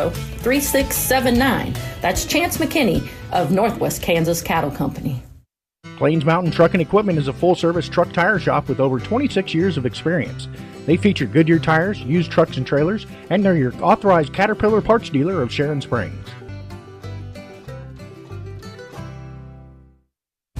3679. That's Chance McKinney of Northwest Kansas Cattle Company. Plains Mountain Trucking Equipment is a full-service truck tire shop with over 26 years of experience. They feature Goodyear tires, used trucks and trailers, and they're your authorized Caterpillar parts dealer of Sharon Springs.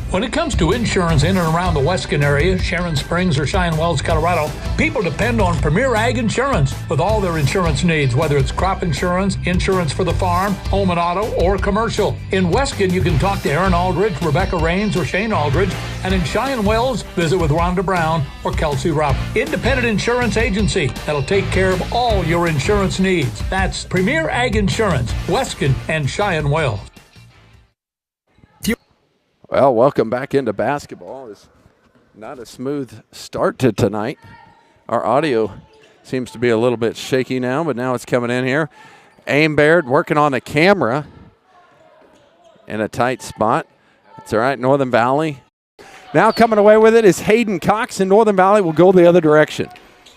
When it comes to insurance in and around the Weskan area, Sharon Springs or Cheyenne Wells, Colorado, people depend on Premier Ag Insurance with all their insurance needs, whether it's crop insurance, insurance for the farm, home and auto, or commercial. In Weskan, you can talk to Aaron Aldridge, Rebecca Raines, or Shane Aldridge, and in Cheyenne Wells, visit with Rhonda Brown or Kelsey Roberts. Independent insurance agency that'll take care of all your insurance needs. That's Premier Ag Insurance, Weskan and Cheyenne Wells. Well, welcome back into basketball. It's not a smooth start to tonight. Our audio seems to be a little bit shaky now, but now it's coming in here. Aim Baird working on the camera in a tight spot. It's all right, Northern Valley. Now coming away with it is Hayden Cox, and Northern Valley will go the other direction.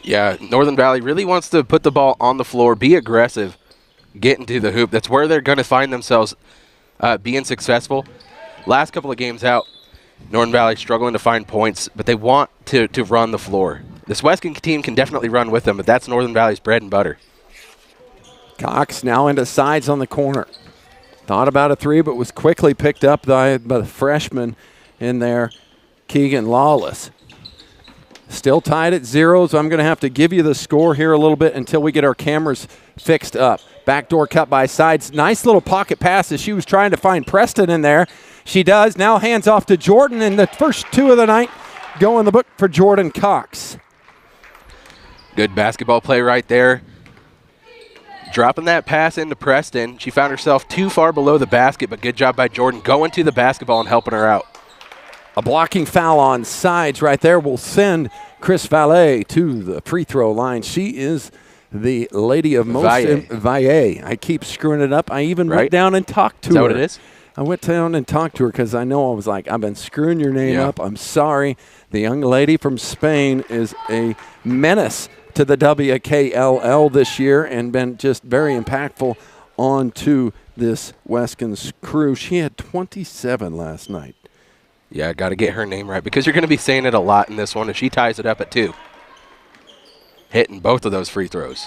Yeah, Northern Valley really wants to put the ball on the floor, be aggressive, get into the hoop. That's where they're going to find themselves being successful. Last couple of games out, Northern Valley struggling to find points, but they want to run the floor. This Weskan team can definitely run with them, but that's Northern Valley's bread and butter. Cox now into sides on the corner. Thought about a three, but was quickly picked up by the freshman in there, Keegan Lawless. Still tied at 0, so I'm going to have to give you the score here a little bit until we get our cameras fixed up. Backdoor cut by Sides. Nice little pocket pass as she was trying to find Preston in there. She does. Now hands off to Jordan, and the first two of the night go in the book for Jordan Cox. Good basketball play right there. Dropping that pass into Preston. She found herself too far below the basket, but good job by Jordan going to the basketball and helping her out. A blocking foul on Sides right there will send Chris Valle to the free throw line. She is the lady of most. Valle. I keep screwing it up. I even went down and talked to her. Is that what it is? I went down and talked to her because I know I was like, I've been screwing your name up. I'm sorry. The young lady from Spain is a menace to the WKLL this year and been just very impactful onto this Weskan's crew. She had 27 last night. Yeah, got to get her name right because you're going to be saying it a lot in this one, and she ties it up at 2. Hitting both of those free throws.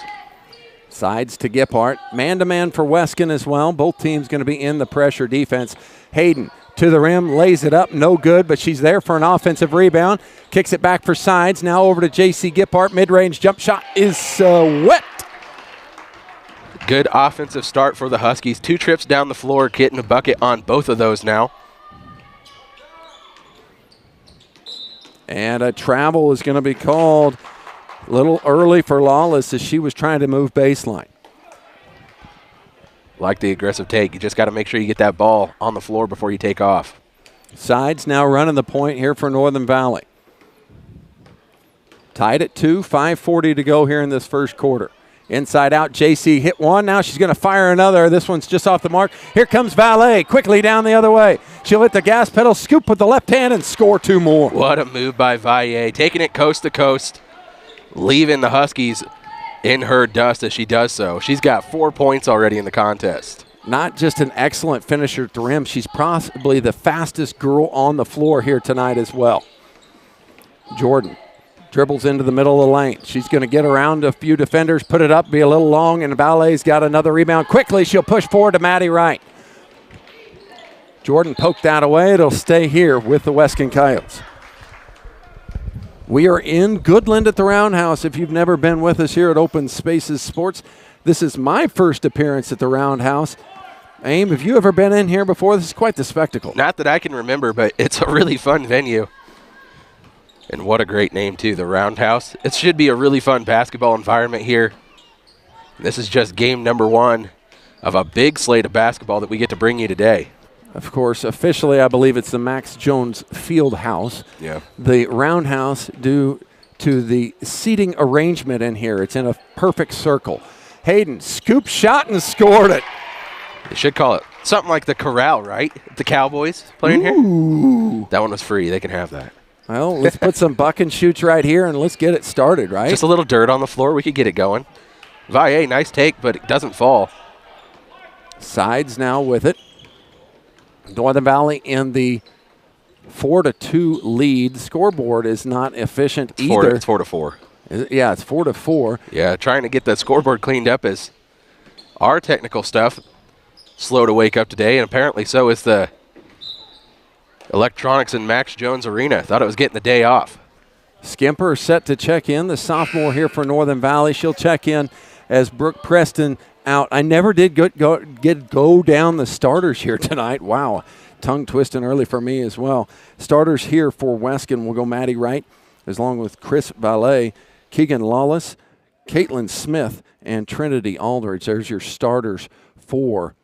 Sides to Gippart. Man-to-man for Weskan as well. Both teams going to be in the pressure defense. Hayden to the rim, lays it up, no good, but she's there for an offensive rebound. Kicks it back for Sides. Now over to J.C. Gippart. Mid-range jump shot is wet. Good offensive start for the Huskies. 2 trips down the floor, getting a bucket on both of those now. And a travel is going to be called a little early for Lawless as she was trying to move baseline. Like the aggressive take. You just got to make sure you get that ball on the floor before you take off. Sides now running the point here for Northern Valley. Tied at 2, 5:40 to go here in this first quarter. Inside out, JC hit one. Now she's going to fire another. This one's just off the mark. Here comes Valle quickly down the other way. She'll hit the gas pedal, scoop with the left hand, and score 2 more. What a move by Valle. Taking it coast to coast, leaving the Huskies in her dust as she does so. She's got 4 points already in the contest. Not just an excellent finisher at the rim, she's possibly the fastest girl on the floor here tonight as well. Jordan dribbles into the middle of the lane. She's going to get around a few defenders, put it up, be a little long, and Valle's got another rebound. Quickly, she'll push forward to Maddie Wright. Jordan poked that away. It'll stay here with the Weskan Coyotes. We are in Goodland at the Roundhouse. If you've never been with us here at Open Spaces Sports, this is my first appearance at the Roundhouse. Aim, have you ever been in here before? This is quite the spectacle. Not that I can remember, but it's a really fun venue. And what a great name, too, the Roundhouse. It should be a really fun basketball environment here. This is just game number 1 of a big slate of basketball that we get to bring you today. Of course, officially, I believe it's the Max Jones Field House. Yeah. The Roundhouse, due to the seating arrangement in here, it's in a perfect circle. Hayden, scoop shot and scored it. They should call it something like the Corral, right? The Cowboys playing here. That one was free. They can have that. Well, let's put some buck and shoots right here, and let's get it started, right? Just a little dirt on the floor. We could get it going. Valle, nice take, but it doesn't fall. Sides now with it. Northern Valley in the 4-2 lead. Scoreboard is not efficient either. It's 4-4. Yeah, it's 4-4. Yeah, trying to get the scoreboard cleaned up is our technical stuff. Slow to wake up today, and apparently so is the electronics in Max Jones Arena. Thought it was getting the day off. Skimper set to check in, the sophomore here for Northern Valley. She'll check in as Brooke Preston out. I never did go down the starters here tonight. Wow, tongue twisting early for me as well. Starters here for Weskan will go Maddie Wright, along with Chris Valet, Keegan Lawless, Caitlin Smith, and Trinity Aldridge. There's your starters for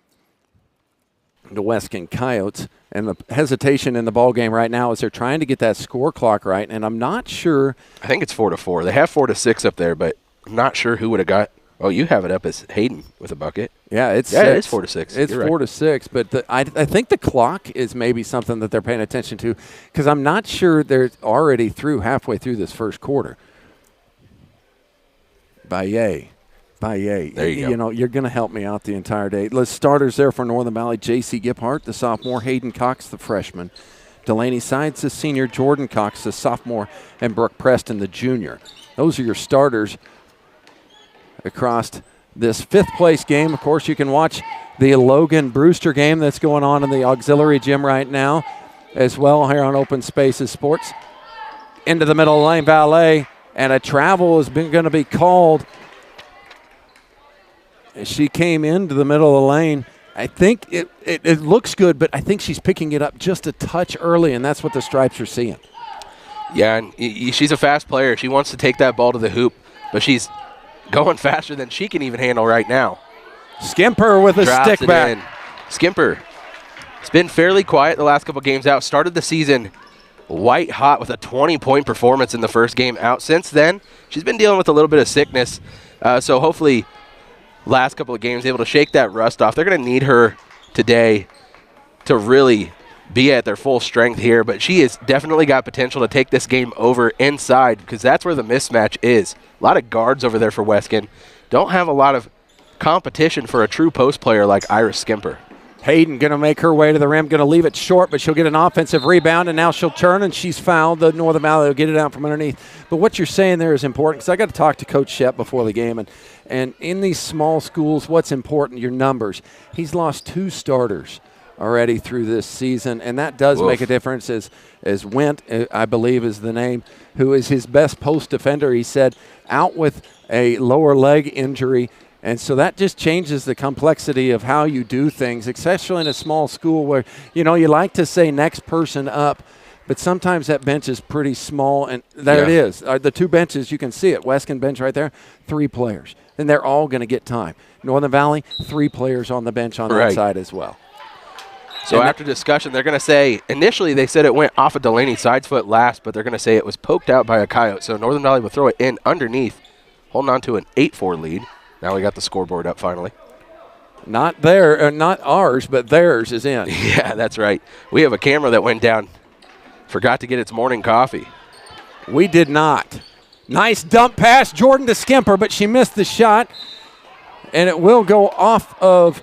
the Weskan Coyotes. And the hesitation in the ball game right now is they're trying to get that score clock right, and I'm not sure. I think it's 4-4. They have 4-6 up there, but I'm not sure who would have got. Oh, you have it up as Hayden with a bucket. Yeah, it's 4-6. It's 4-6, but I think the clock is maybe something that they're paying attention to, because I'm not sure they're already halfway through this first quarter. There you go. You know, you're going to help me out the entire day. Let's starters there for Northern Valley. J.C. Giphart, the sophomore. Hayden Cox, the freshman. Delaney Sides, the senior. Jordan Cox, the sophomore. And Brooke Preston, the junior. Those are your starters across this fifth-place game. Of course, you can watch the Logan Brewster game that's going on in the auxiliary gym right now as well here on Open Spaces Sports. Into the middle lane, Valet, and a travel is going to be called. She came into the middle of the lane. I think it looks good, but I think she's picking it up just a touch early, and that's what the Stripes are seeing. Yeah, and she's a fast player. She wants to take that ball to the hoop, but she's going faster than she can even handle right now. Skimper with a Drops stick back. in. Skimper. It's been fairly quiet the last couple games out. Started the season white hot with a 20-point performance in the first game out. Since then, she's been dealing with a little bit of sickness, so hopefully last couple of games able to shake that rust off. They're going to need her today to really be at their full strength here, but she has definitely got potential to take this game over inside, because that's where the mismatch is. A lot of guards over there for Weskan. Don't have a lot of competition for a true post player like Iris Skimper. Hayden going to make her way to the rim, going to leave it short, but she'll get an offensive rebound, and now she'll turn, and she's fouled. The Northern Valley will get it out from underneath. But what you're saying there is important, because I got to talk to Coach Shep before the game, and in these small schools, what's important? Your numbers. He's lost 2 starters already through this season, and that does make a difference. As Went, I believe is the name, who is his best post defender, he said, out with a lower leg injury. And so that just changes the complexity of how you do things, especially in a small school where, you know, you like to say next person up, but sometimes that bench is pretty small, and there it is. The 2 benches, you can see it. Weskan bench right there, 3 players. And they're all going to get time. Northern Valley, 3 players on the bench on that side as well. So after discussion, they're going to say, initially they said it went off of Delaney Sides' foot last, but they're going to say it was poked out by a Coyote. So Northern Valley will throw it in underneath, holding on to an 8-4 lead. Now we got the scoreboard up finally. Not ours, but theirs is in. Yeah, that's right. We have a camera that went down. Forgot to get its morning coffee. We did not. Nice dump pass, Jordan to Skimper, but she missed the shot, and it will go off of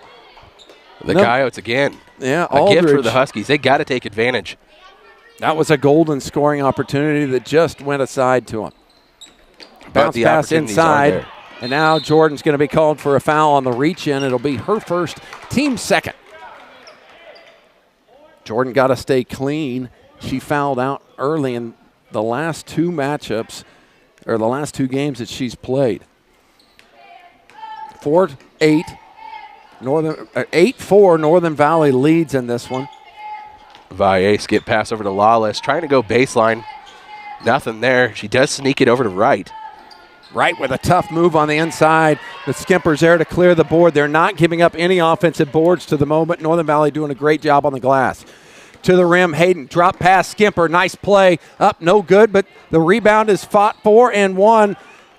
the Coyotes again. Yeah, Aldridge. A gift for the Huskies. They got to take advantage. That was a golden scoring opportunity that just went aside to them. Bounce pass inside. And now Jordan's going to be called for a foul on the reach-in. It'll be her first, team second. Jordan got to stay clean. She fouled out early in the last 2 matchups, or the last 2 games that she's played. 8-4 Northern Valley leads in this one. Valle skip pass over to Lawless, trying to go baseline. Nothing there. She does sneak it over to Wright. Wright with a tough move on the inside. The Skimper's there to clear the board. They're not giving up any offensive boards to the moment. Northern Valley doing a great job on the glass. To the rim, Hayden, drop pass, Skimper, nice play. Up, no good, but the rebound is fought for and won.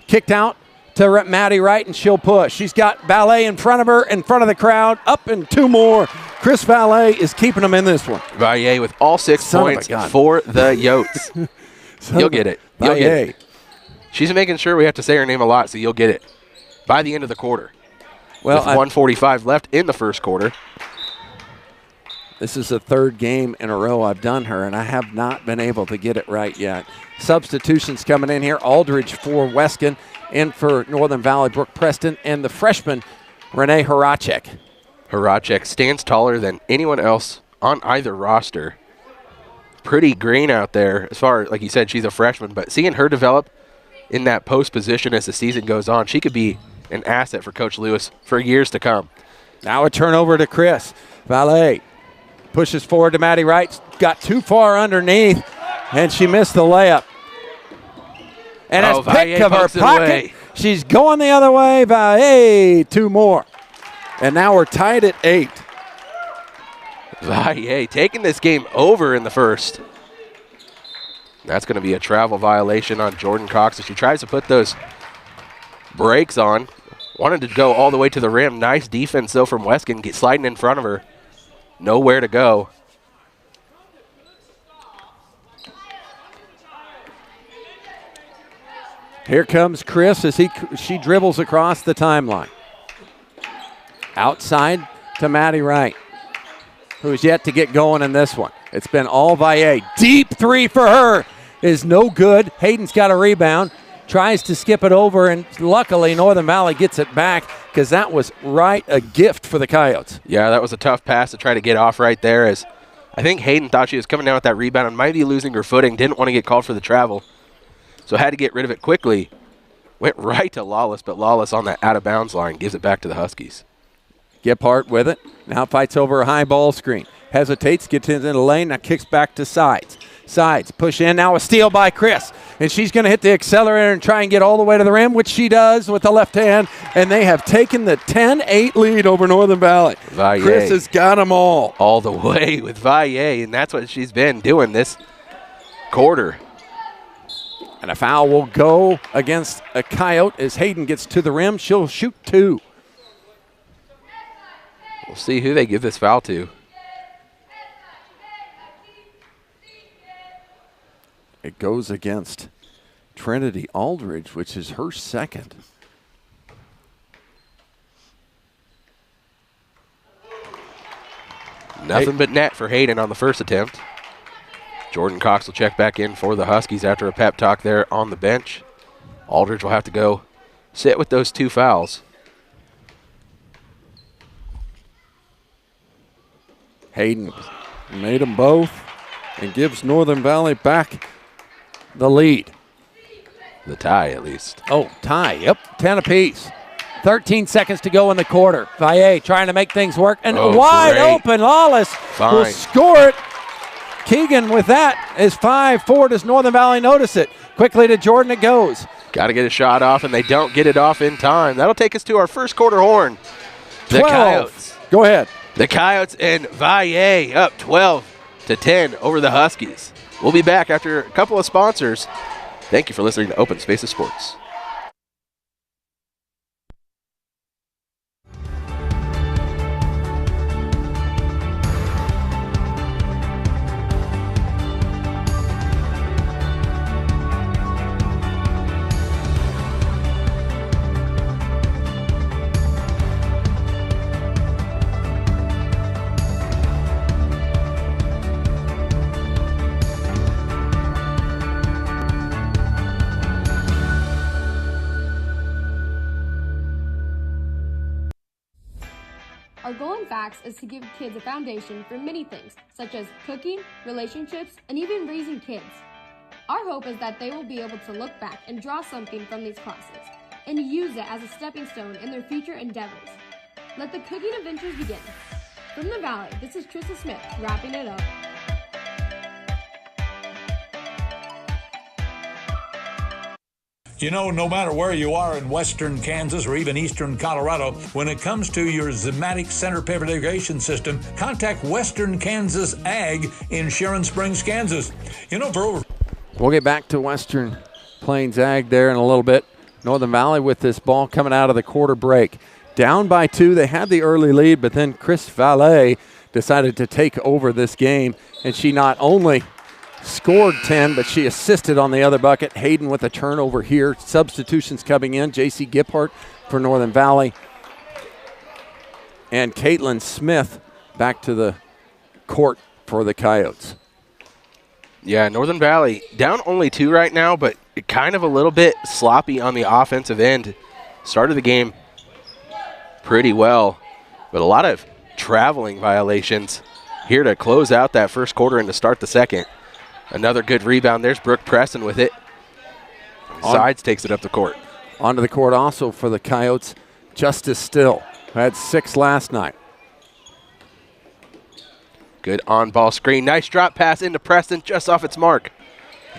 Kicked out to Maddie Wright, and she'll push. She's got Valet in front of her, in front of the crowd. Up and 2 more. Chris Valet is keeping them in this one. Valle with all 6 points for the Yotes. You'll get it. You'll get it. She's making sure we have to say her name a lot, so you'll get it by the end of the quarter. with 1:45 left in the first quarter. This is the third game in a row I've done her, and I have not been able to get it right yet. Substitutions coming in here. Aldridge for Weskan, in for Northern Valley, Brooke Preston, and the freshman, Renee Horacek. Horacek stands taller than anyone else on either roster. Pretty green out there as far, like you said, she's a freshman, but seeing her develop in that post position as the season goes on, she could be an asset for Coach Lewis for years to come. Now a turnover to Chris. Valet pushes forward to Maddie Wright. Got too far underneath, and she missed the layup. And as pick of her pocket, she's going the other way. Valet, 2 more. And now we're tied at 8. Valle taking this game over in the first. That's going to be a travel violation on Jordan Cox as she tries to put those brakes on. Wanted to go all the way to the rim. Nice defense, though, from Weskan, sliding in front of her. Nowhere to go. Here comes Chris as she dribbles across the timeline. Outside to Maddie Wright, who's yet to get going in this one. It's been all Valle. Deep 3 for her is no good. Hayden's got a rebound. Tries to skip it over, and luckily Northern Valley gets it back because that was right a gift for the Coyotes. Yeah, that was a tough pass to try to get off right there, as I think Hayden thought she was coming down with that rebound and might be losing her footing, didn't want to get called for the travel, so had to get rid of it quickly. Went right to Lawless, but Lawless on that out-of-bounds line gives it back to the Huskies. Gephardt with it. Now fights over a high ball screen. Hesitates, gets into the lane, now kicks back to Sides. Sides, push in, now a steal by Chris. And she's going to hit the accelerator and try and get all the way to the rim, which she does with the left hand. And they have taken the 10-8 lead over Northern Valley. Valle Chris has got them all. All the way with Valle, and that's what she's been doing this quarter. And a foul will go against a Coyote as Hayden gets to the rim. She'll shoot 2. We'll see who they give this foul to. It goes against Trinity Aldridge, which is her second. Nothing but net for Hayden on the first attempt. Jordan Cox will check back in for the Huskies after a pep talk there on the bench. Aldridge will have to go sit with those 2 fouls. Hayden made them both and gives Northern Valley back the lead. The tie, at least. Oh, tie. Yep, 10 apiece. 13 seconds to go in the quarter. Valle trying to make things work. And wide open, Lawless will score it. Keegan with that is 5-4. Does Northern Valley notice it? Quickly to Jordan it goes. Got to get a shot off, and they don't get it off in time. That'll take us to our first quarter horn. The 12. Coyotes. Go ahead. The Coyotes and Valle up 12-10 over the Huskies. We'll be back after a couple of sponsors. Thank you for listening to Open Spaces Sports. Our goal in Facts is to give kids a foundation for many things, such as cooking, relationships, and even raising kids. Our hope is that they will be able to look back and draw something from these classes, and use it as a stepping stone in their future endeavors. Let the cooking adventures begin. From the Valley, this is Trista Smith, wrapping it up. You know, no matter where you are in western Kansas or even eastern Colorado, when it comes to your Zematic center pivot irrigation system, contact Western Kansas Ag in Sharon Springs, Kansas. You know, for over... We'll get back to Western Plains Ag there in a little bit. Northern Valley with this ball coming out of the quarter break. Down by 2, they had the early lead, but then Chris Valle decided to take over this game, and she not only scored 10, but she assisted on the other bucket. Hayden with a turnover here. Substitutions coming in. J.C. Gephardt for Northern Valley. And Caitlin Smith back to the court for the Coyotes. Yeah, Northern Valley down only 2 right now, but kind of a little bit sloppy on the offensive end. Started the game pretty well, but a lot of traveling violations here to close out that first quarter and to start the second. Another good rebound. There's Brooke Preston with it. Sides takes it up the court. Onto the court also for the Coyotes, Justice Still, who had 6 last night. Good on-ball screen. Nice drop pass into Preston, just off its mark.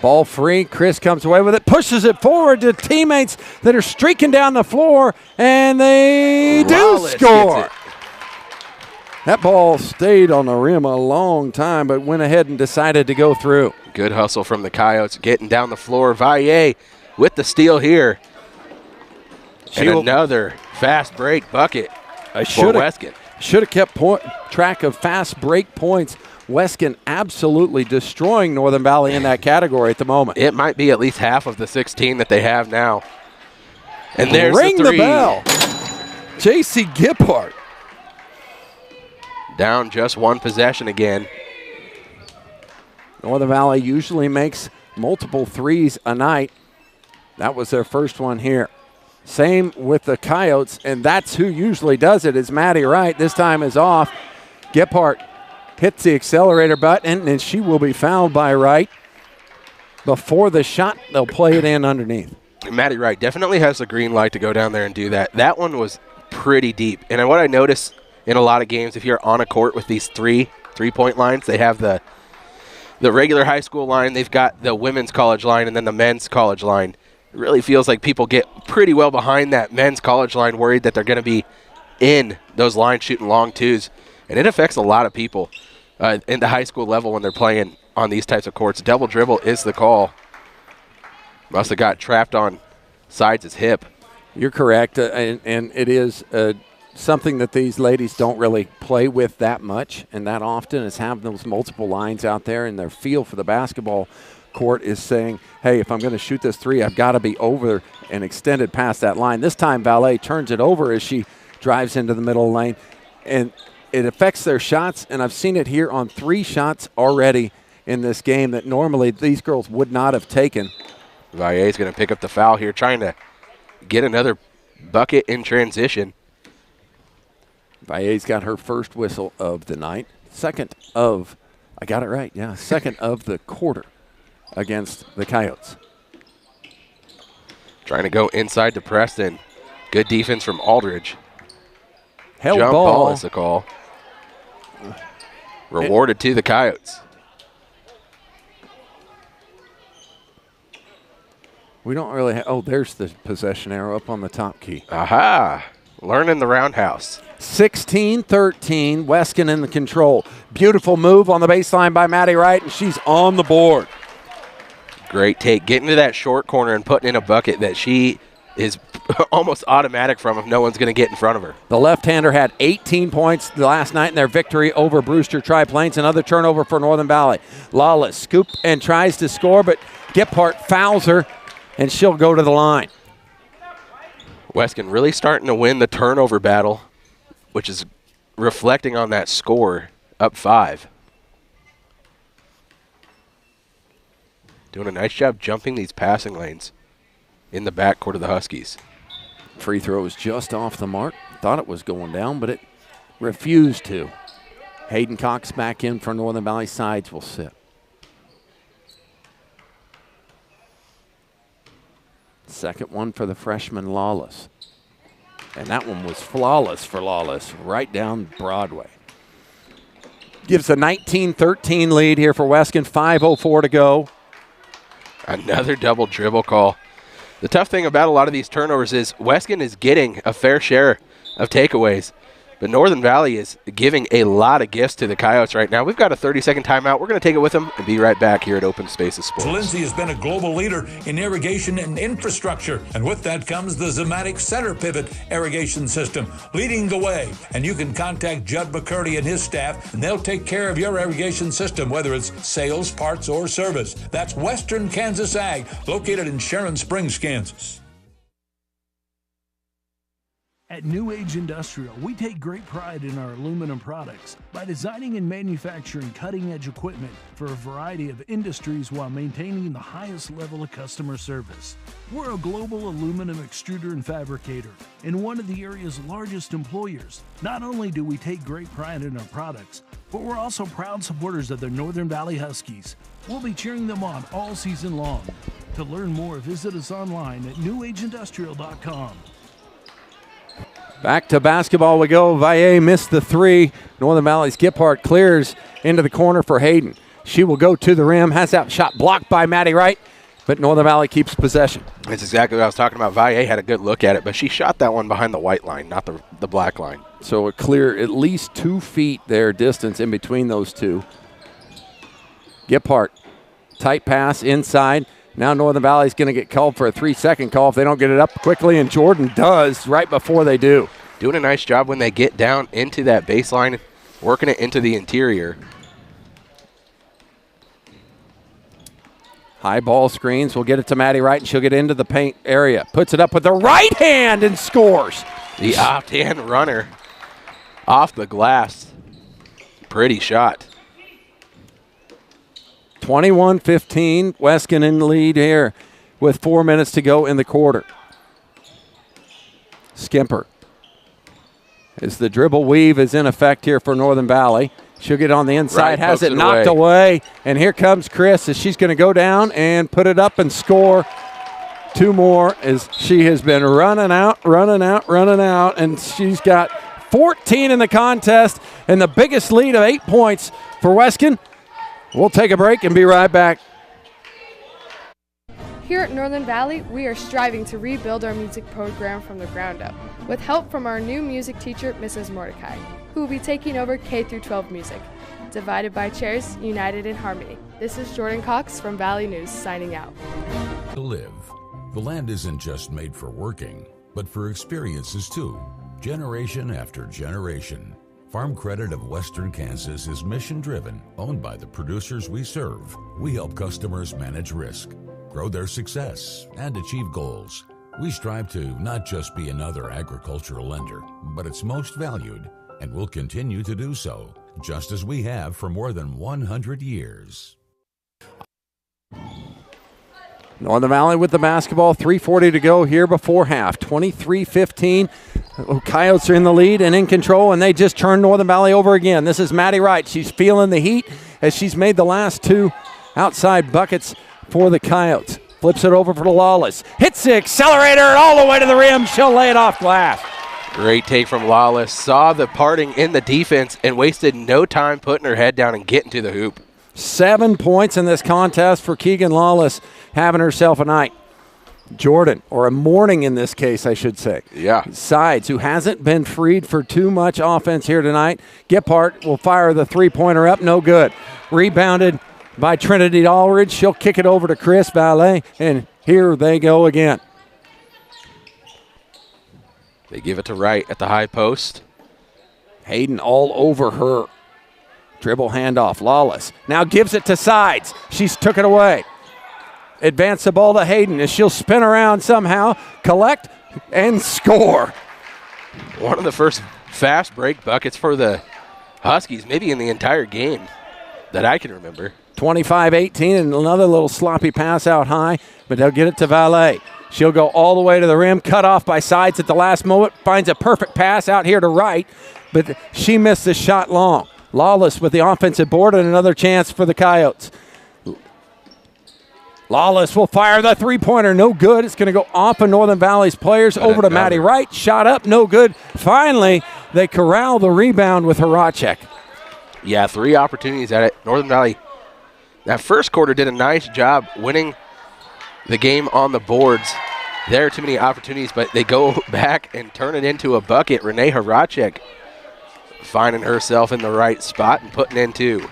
Ball free. Chris comes away with it, pushes it forward to teammates that are streaking down the floor, and they Lawless do score. gets it. That ball stayed on the rim a long time, but went ahead and decided to go through. Good hustle from the Coyotes, getting down the floor. Valle with the steal here. And another fast break bucket for Weskan. Should have kept track of fast break points. Weskan absolutely destroying Northern Valley in that category at the moment. It might be at least half of the 16 that they have now. And there's Ring the 3. The bell. J.C. Gippart. Down just 1 possession again. Northern Valley usually makes multiple threes a night. That was their first one here. Same with the Coyotes, and that's who usually does it, is Maddie Wright. This time is off. Gippart hits the accelerator button, and she will be fouled by Wright. Before the shot, they'll play it in underneath. Maddie Wright definitely has the green light to go down there and do that. That one was pretty deep. And what I notice in a lot of games, if you're on a court with these three-point lines, they have the regular high school line, they've got the women's college line, and then the men's college line. It really feels like people get pretty well behind that men's college line, worried that they're going to be in those lines shooting long twos. And it affects a lot of people in the high school level when they're playing on these types of courts. Double dribble is the call. Must have got trapped on Sides' hip. You're correct, and it is something that these ladies don't really play with that much and that often, is have those multiple lines out there, and their feel for the basketball court is saying, hey, if I'm going to shoot this 3, I've got to be over and extended past that line. This time Valle turns it over as she drives into the middle lane, and it affects their shots, and I've seen it here on 3 shots already in this game that normally these girls would not have taken. Valle's going to pick up the foul here, trying to get another bucket in transition. Valle's got her first whistle of the night. Second of the quarter against the Coyotes. Trying to go inside to Preston. Good defense from Aldridge. Held Jump ball is the call. Rewarded to the Coyotes. We don't really have – oh, there's the possession arrow up on the top key. Aha. Learning the roundhouse. 16-13, Weskan in the control. Beautiful move on the baseline by Maddie Wright, and she's on the board. Great take. Getting to that short corner and putting in a bucket that she is almost automatic from if no one's going to get in front of her. The left-hander had 18 points last night in their victory over Brewster Tri-Plains. Another turnover for Northern Valley. Lawless scoop and tries to score, but Gippart fouls her, and she'll go to the line. Weskan really starting to win the turnover battle, which is reflecting on that score, up 5. Doing a nice job jumping these passing lanes in the backcourt of the Huskies. Free throw was just off the mark. Thought it was going down, but it refused to. Hayden Cox back in for Northern Valley. Sides will sit. Second one for the freshman Lawless. And that one was flawless for Lawless, right down Broadway. Gives a 19-13 lead here for Weskan. 5:04 to go. Another double dribble call. The tough thing about a lot of these turnovers is Weskan is getting a fair share of takeaways, but Northern Valley is giving a lot of gifts to the Coyotes right now. We've got a 30-second timeout. We're going to take it with them and be right back here at Open Spaces Sports. Lindsay has been a global leader in irrigation and infrastructure, and with that comes the Zematic Center Pivot irrigation system, leading the way. And you can contact Judd McCurdy and his staff, and they'll take care of your irrigation system, whether it's sales, parts, or service. That's Western Kansas Ag, located in Sharon Springs, Kansas. At New Age Industrial, we take great pride in our aluminum products by designing and manufacturing cutting-edge equipment for a variety of industries while maintaining the highest level of customer service. We're a global aluminum extruder and fabricator and one of the area's largest employers. Not only do we take great pride in our products, but we're also proud supporters of the Northern Valley Huskies. We'll be cheering them on all season long. To learn more, visit us online at newageindustrial.com. Back to basketball we go. Valle missed the three. Northern Valley's Giphart clears into the corner for Hayden. She will go to the rim, has that shot blocked by Maddie Wright, but Northern Valley keeps possession. That's exactly what I was talking about. Valle had a good look at it, but she shot that one behind the white line, not the black line. So a clear at least 2 feet there distance in between those two. Giphart, tight pass inside. Now Northern Valley's going to get called for a 3-second call if they don't get it up quickly, and Jordan does right before they do. Doing a nice job when they get down into that baseline, working it into the interior. High ball screens. We'll get it to Maddie Wright, and she'll get into the paint area. Puts it up with the right hand and scores. The off-hand runner off the glass. Pretty shot. 21-15, Weskan in the lead here with 4 minutes to go in the quarter. Skimper. As the dribble weave is in effect here for Northern Valley. She'll get on the inside, Right, has it pokes it knocked away. And here comes Chris as she's going to go down and put it up and score. 2 more as she has been running out, and she's got 14 in the contest and the biggest lead of 8 points for Weskan. We'll take a break and be right back. Here at Northern Valley, we are striving to rebuild our music program from the ground up, with help from our new music teacher, Mrs. Mordecai, who will be taking over K-12 music. Divided by chairs, united in harmony. This is Jordan Cox from Valley News, signing out. To live. The land isn't just made for working, but for experiences too, generation after generation. Farm Credit of Western Kansas is mission-driven, owned by the producers we serve. We help customers manage risk, grow their success, and achieve goals. We strive to not just be another agricultural lender, but its most valued, and will continue to do so, just as we have for more than 100 years. Northern Valley with the basketball, 3:40 to go here before half. 23-15. Coyotes are in the lead and in control, and they just turned Northern Valley over again. This is Maddie Wright. She's feeling the heat as she's made the last 2 outside buckets for the Coyotes. Flips it over for Lawless. Hits the accelerator and all the way to the rim. She'll lay it off glass. Great take from Lawless. Saw the parting in the defense and wasted no time putting her head down and getting to the hoop. 7 points in this contest for Keegan Lawless, having herself a night. Jordan, or a morning in this case, I should say. Yeah. Sides, who hasn't been freed for too much offense here tonight. Giphart will fire the three-pointer up, no good. Rebounded by Trinity Aldridge. She'll kick it over to Chris Valle, and here they go again. They give it to Wright at the high post. Hayden all over her. Dribble handoff, Lawless. Now gives it to Sides. She's took it away. Advance the ball to Hayden as she'll spin around somehow, collect, and score. One of the first fast break buckets for the Huskies, maybe in the entire game that I can remember. 25-18, and another little sloppy pass out high, but they'll get it to Valle. She'll go all the way to the rim, cut off by Sides at the last moment, finds a perfect pass out here to Wright, but she missed the shot long. Lawless with the offensive board and another chance for the Coyotes. Lawless will fire the three-pointer, no good. It's going to go off of Northern Valley's players, over to Maddie Wright. Shot up, no good. Finally, they corral the rebound with Horacek. Yeah, 3 opportunities at it. Northern Valley, that first quarter, did a nice job winning the game on the boards. There are too many opportunities, but they go back and turn it into a bucket. Renee Horacek finding herself in the right spot and putting in 2.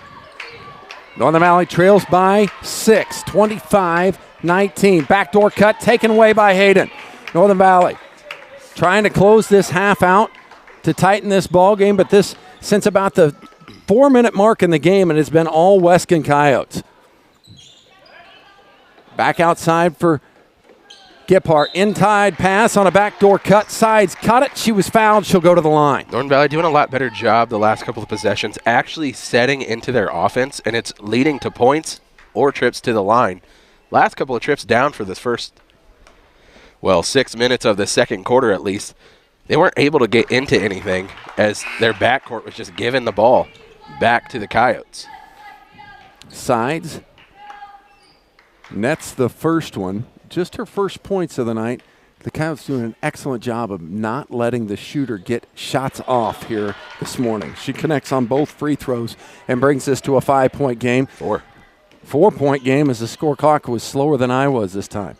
Northern Valley trails by 6, 25-19. Backdoor cut taken away by Hayden. Northern Valley trying to close this half out to tighten this ball game, but this, since about the 4-minute mark in the game, and it's been all Weskan Coyotes. Back outside for Gephardt, inside pass on a backdoor cut. Sides caught it. She was fouled. She'll go to the line. Northern Valley doing a lot better job the last couple of possessions, actually setting into their offense, and it's leading to points or trips to the line. Last couple of trips down for this first, 6 minutes of the second quarter at least. They weren't able to get into anything as their backcourt was just giving the ball back to the Coyotes. Sides nets the first one. Just her first points of the night. The Coyotes doing an excellent job of not letting the shooter get shots off here this morning. She connects on both free throws and brings this to a 5-point game. 4-point game as the score clock was slower than I was this time.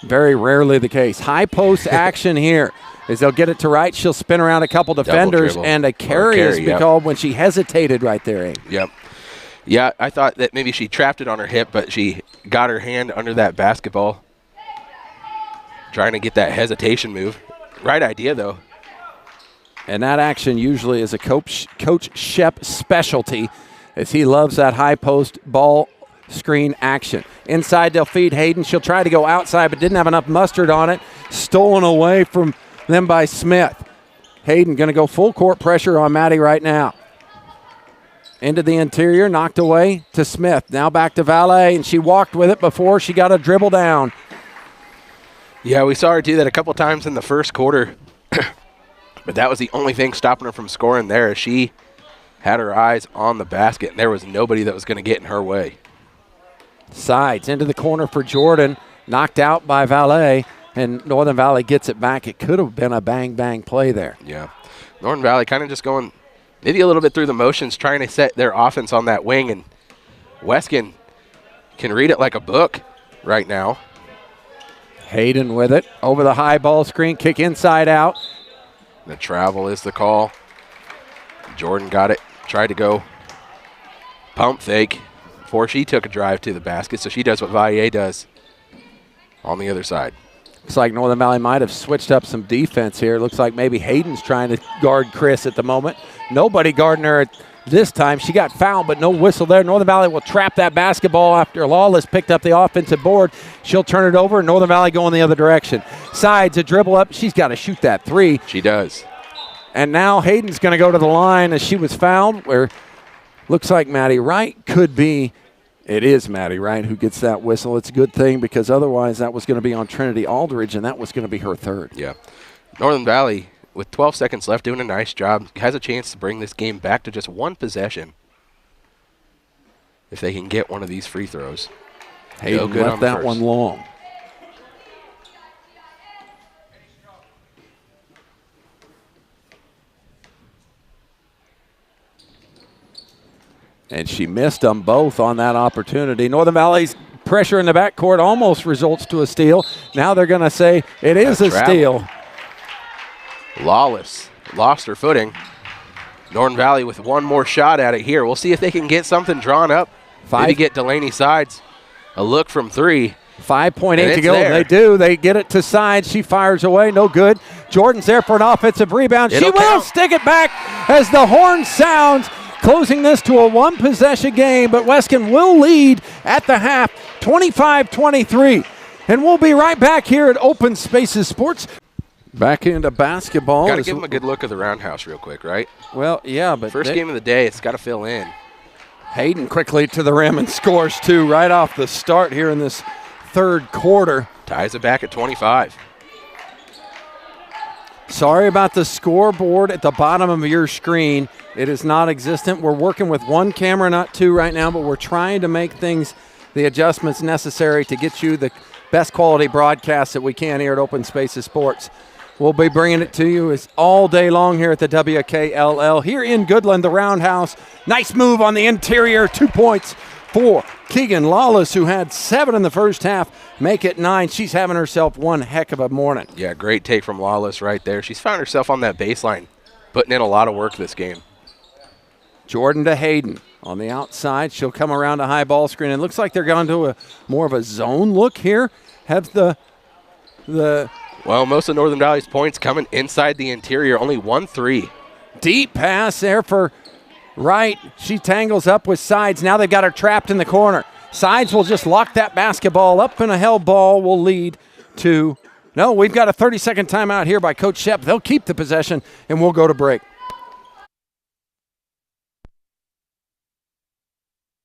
Very rarely the case. High post action here. As they'll get it to right, she'll spin around a couple defenders, and a carry is called when she hesitated right there, Abe. Yep. Yeah, I thought that maybe she trapped it on her hip, but she got her hand under that basketball, trying to get that hesitation move. Right idea, though. And that action usually is a Coach Shep specialty, as he loves that high post ball screen action. Inside, they'll feed Hayden. She'll try to go outside, but didn't have enough mustard on it. Stolen away from them by Smith. Hayden going to go full court pressure on Maddie right now. Into the interior, knocked away to Smith. Now back to Valet, and she walked with it before she got a dribble down. Yeah, we saw her do that a couple times in the first quarter, but that was the only thing stopping her from scoring there. She had her eyes on the basket, and there was nobody that was going to get in her way. Sides into the corner for Jordan, knocked out by Valet, and Northern Valley gets it back. It could have been a bang-bang play there. Yeah, Northern Valley kind of just going maybe a little bit through the motions, trying to set their offense on that wing, and Weskan can read it like a book right now. Hayden with it over the high ball screen, kick inside out. The travel is the call. Jordan got it, tried to go pump fake before she took a drive to the basket, so she does what Vallier does on the other side. Looks like Northern Valley might have switched up some defense here. Looks like maybe Hayden's trying to guard Chris at the moment. Nobody guarding her at this time. She got fouled, but no whistle there. Northern Valley will trap that basketball after Lawless picked up the offensive board. She'll turn it over, and Northern Valley going the other direction. Sides, a dribble up. She's got to shoot that three. She does. And now Hayden's going to go to the line as she was fouled, where looks like Maddie Wright could be. It is Maddie Wright who gets that whistle. It's a good thing because otherwise that was going to be on Trinity Aldridge, and that was going to be her third. Yeah. Northern Valley, with 12 seconds left, doing a nice job, has a chance to bring this game back to just one possession if they can get one of these free throws. Hayden left that one long. And she missed them both on that opportunity. Northern Valley's pressure in the backcourt almost results to a steal. Now they're going to say it is a steal. Lawless lost her footing. Northern Valley with one more shot at it here. We'll see if they can get something drawn up. Maybe get Delaney Sides a look from three. 5.8 to go. They do. They get it to Sides. She fires away. No good. Jordan's there for an offensive rebound. She will stick it back as the horn sounds, closing this to a one-possession game, but Weskan will lead at the half, 25-23. And we'll be right back here at Open Spaces Sports. Back into basketball. Got to give them a good look at the roundhouse real quick, right? Well, yeah, but first game of the day, it's got to fill in. Hayden quickly to the rim and scores two right off the start here in this third quarter. Ties it back at 25. Sorry about the scoreboard at the bottom of your screen. It is not existent. We're working with one camera, not two right now, but we're trying to make things, the adjustments necessary to get you the best quality broadcast that we can here at Open Spaces Sports. We'll be bringing it to you all day long here at the WKLL. Here in Goodland, the roundhouse. Nice move on the interior. 2 points for Keegan Lawless, who had 7 in the first half. Make it 9. She's having herself one heck of a morning. Yeah, great take from Lawless right there. She's found herself on that baseline, putting in a lot of work this game. Jordan to Hayden on the outside. She'll come around a high ball screen. It looks like they're going to a more of a zone look here. Have the well, most of Northern Valley's points coming inside the interior. Only 1-3. Deep pass there for Wright. She tangles up with Sides. Now they've got her trapped in the corner. Sides will just lock that basketball up, and a held ball will lead 2. No, we've got a 30-second timeout here by Coach Shep. They'll keep the possession, and we'll go to break.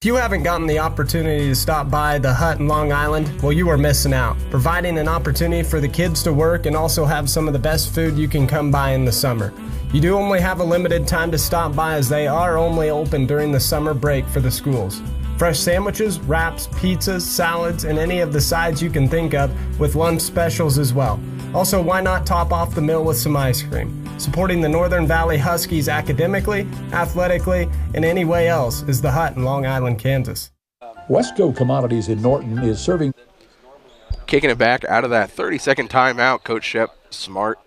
If you haven't gotten the opportunity to stop by the Hut in Long Island, well, you are missing out. Providing an opportunity for the kids to work and also have some of the best food you can come by in the summer. You do only have a limited time to stop by as they are only open during the summer break for the schools. Fresh sandwiches, wraps, pizzas, salads, and any of the sides you can think of with lunch specials as well. Also, why not top off the meal with some ice cream? Supporting the Northern Valley Huskies academically, athletically, and any way else is the Hut in Long Island, Kansas. Wesco Commodities in Norton is serving. Kicking it back out of that 30-second timeout. Coach Shep, smart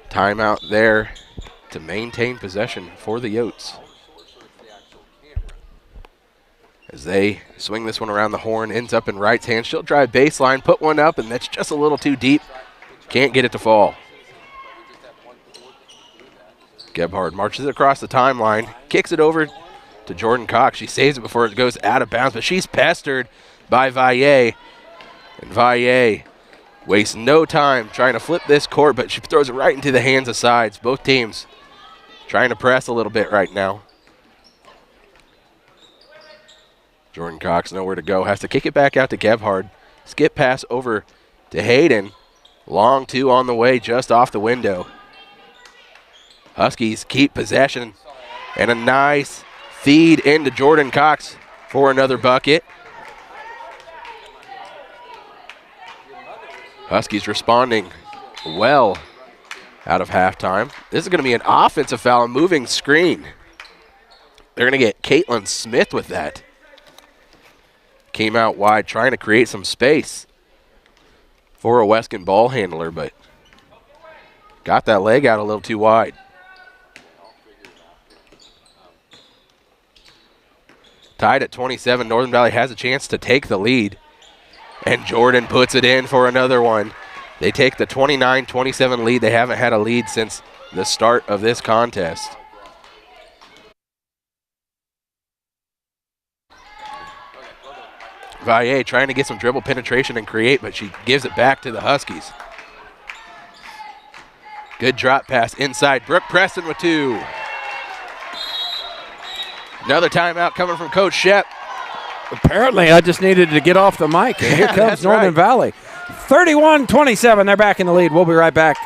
timeout there to maintain possession for the Yotes. As they swing this one around the horn, ends up in Wright's hand. She'll drive baseline, put one up, and that's just a little too deep. Can't get it to fall. Gebhard marches it across the timeline, kicks it over to Jordan Cox. She saves it before it goes out of bounds, but she's pestered by Valle. And Valle wastes no time trying to flip this court, but she throws it right into the hands of sides. Both teams trying to press a little bit right now. Jordan Cox nowhere to go, has to kick it back out to Gebhard. Skip pass over to Hayden. Long two on the way, just off the window. Huskies keep possession, and a nice feed into Jordan Cox for another bucket. Huskies responding well out of halftime. This is going to be an offensive foul, a moving screen. They're going to get Caitlin Smith with that. Came out wide trying to create some space for a Weskan ball handler, but got that leg out a little too wide. Tied at 27, Northern Valley has a chance to take the lead. And Jordan puts it in for another one. They take the 29-27 lead. They haven't had a lead since the start of this contest. Valle trying to get some dribble penetration and create, but she gives it back to the Huskies. Good drop pass inside. Brooke Preston with 2. Another timeout coming from Coach Shep. Apparently, I just needed to get off the mic. And here comes Northern Valley. 31-27, they're back in the lead. We'll be right back.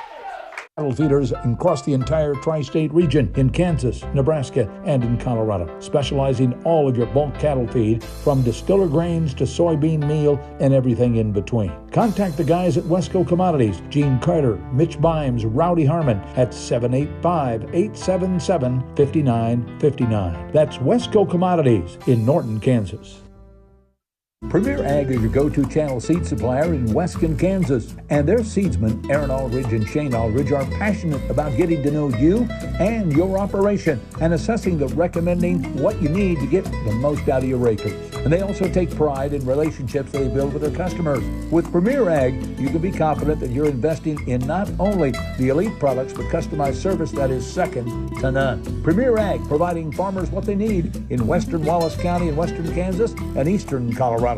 Cattle feeders across the entire tri-state region in Kansas, Nebraska, and in Colorado, specializing all of your bulk cattle feed from distiller grains to soybean meal and everything in between. Contact the guys at Wesco Commodities, Gene Carter, Mitch Bimes, Rowdy Harmon at 785-877-5959. That's Wesco Commodities in Norton, Kansas. Premier Ag is your go-to channel seed supplier in Weskan, Kansas. And their seedsmen, Aaron Aldridge and Shane Aldridge, are passionate about getting to know you and your operation and assessing the recommending what you need to get the most out of your acres. And they also take pride in relationships they build with their customers. With Premier Ag, you can be confident that you're investing in not only the elite products, but customized service that is second to none. Premier Ag, providing farmers what they need in western Wallace County and western Kansas and eastern Colorado.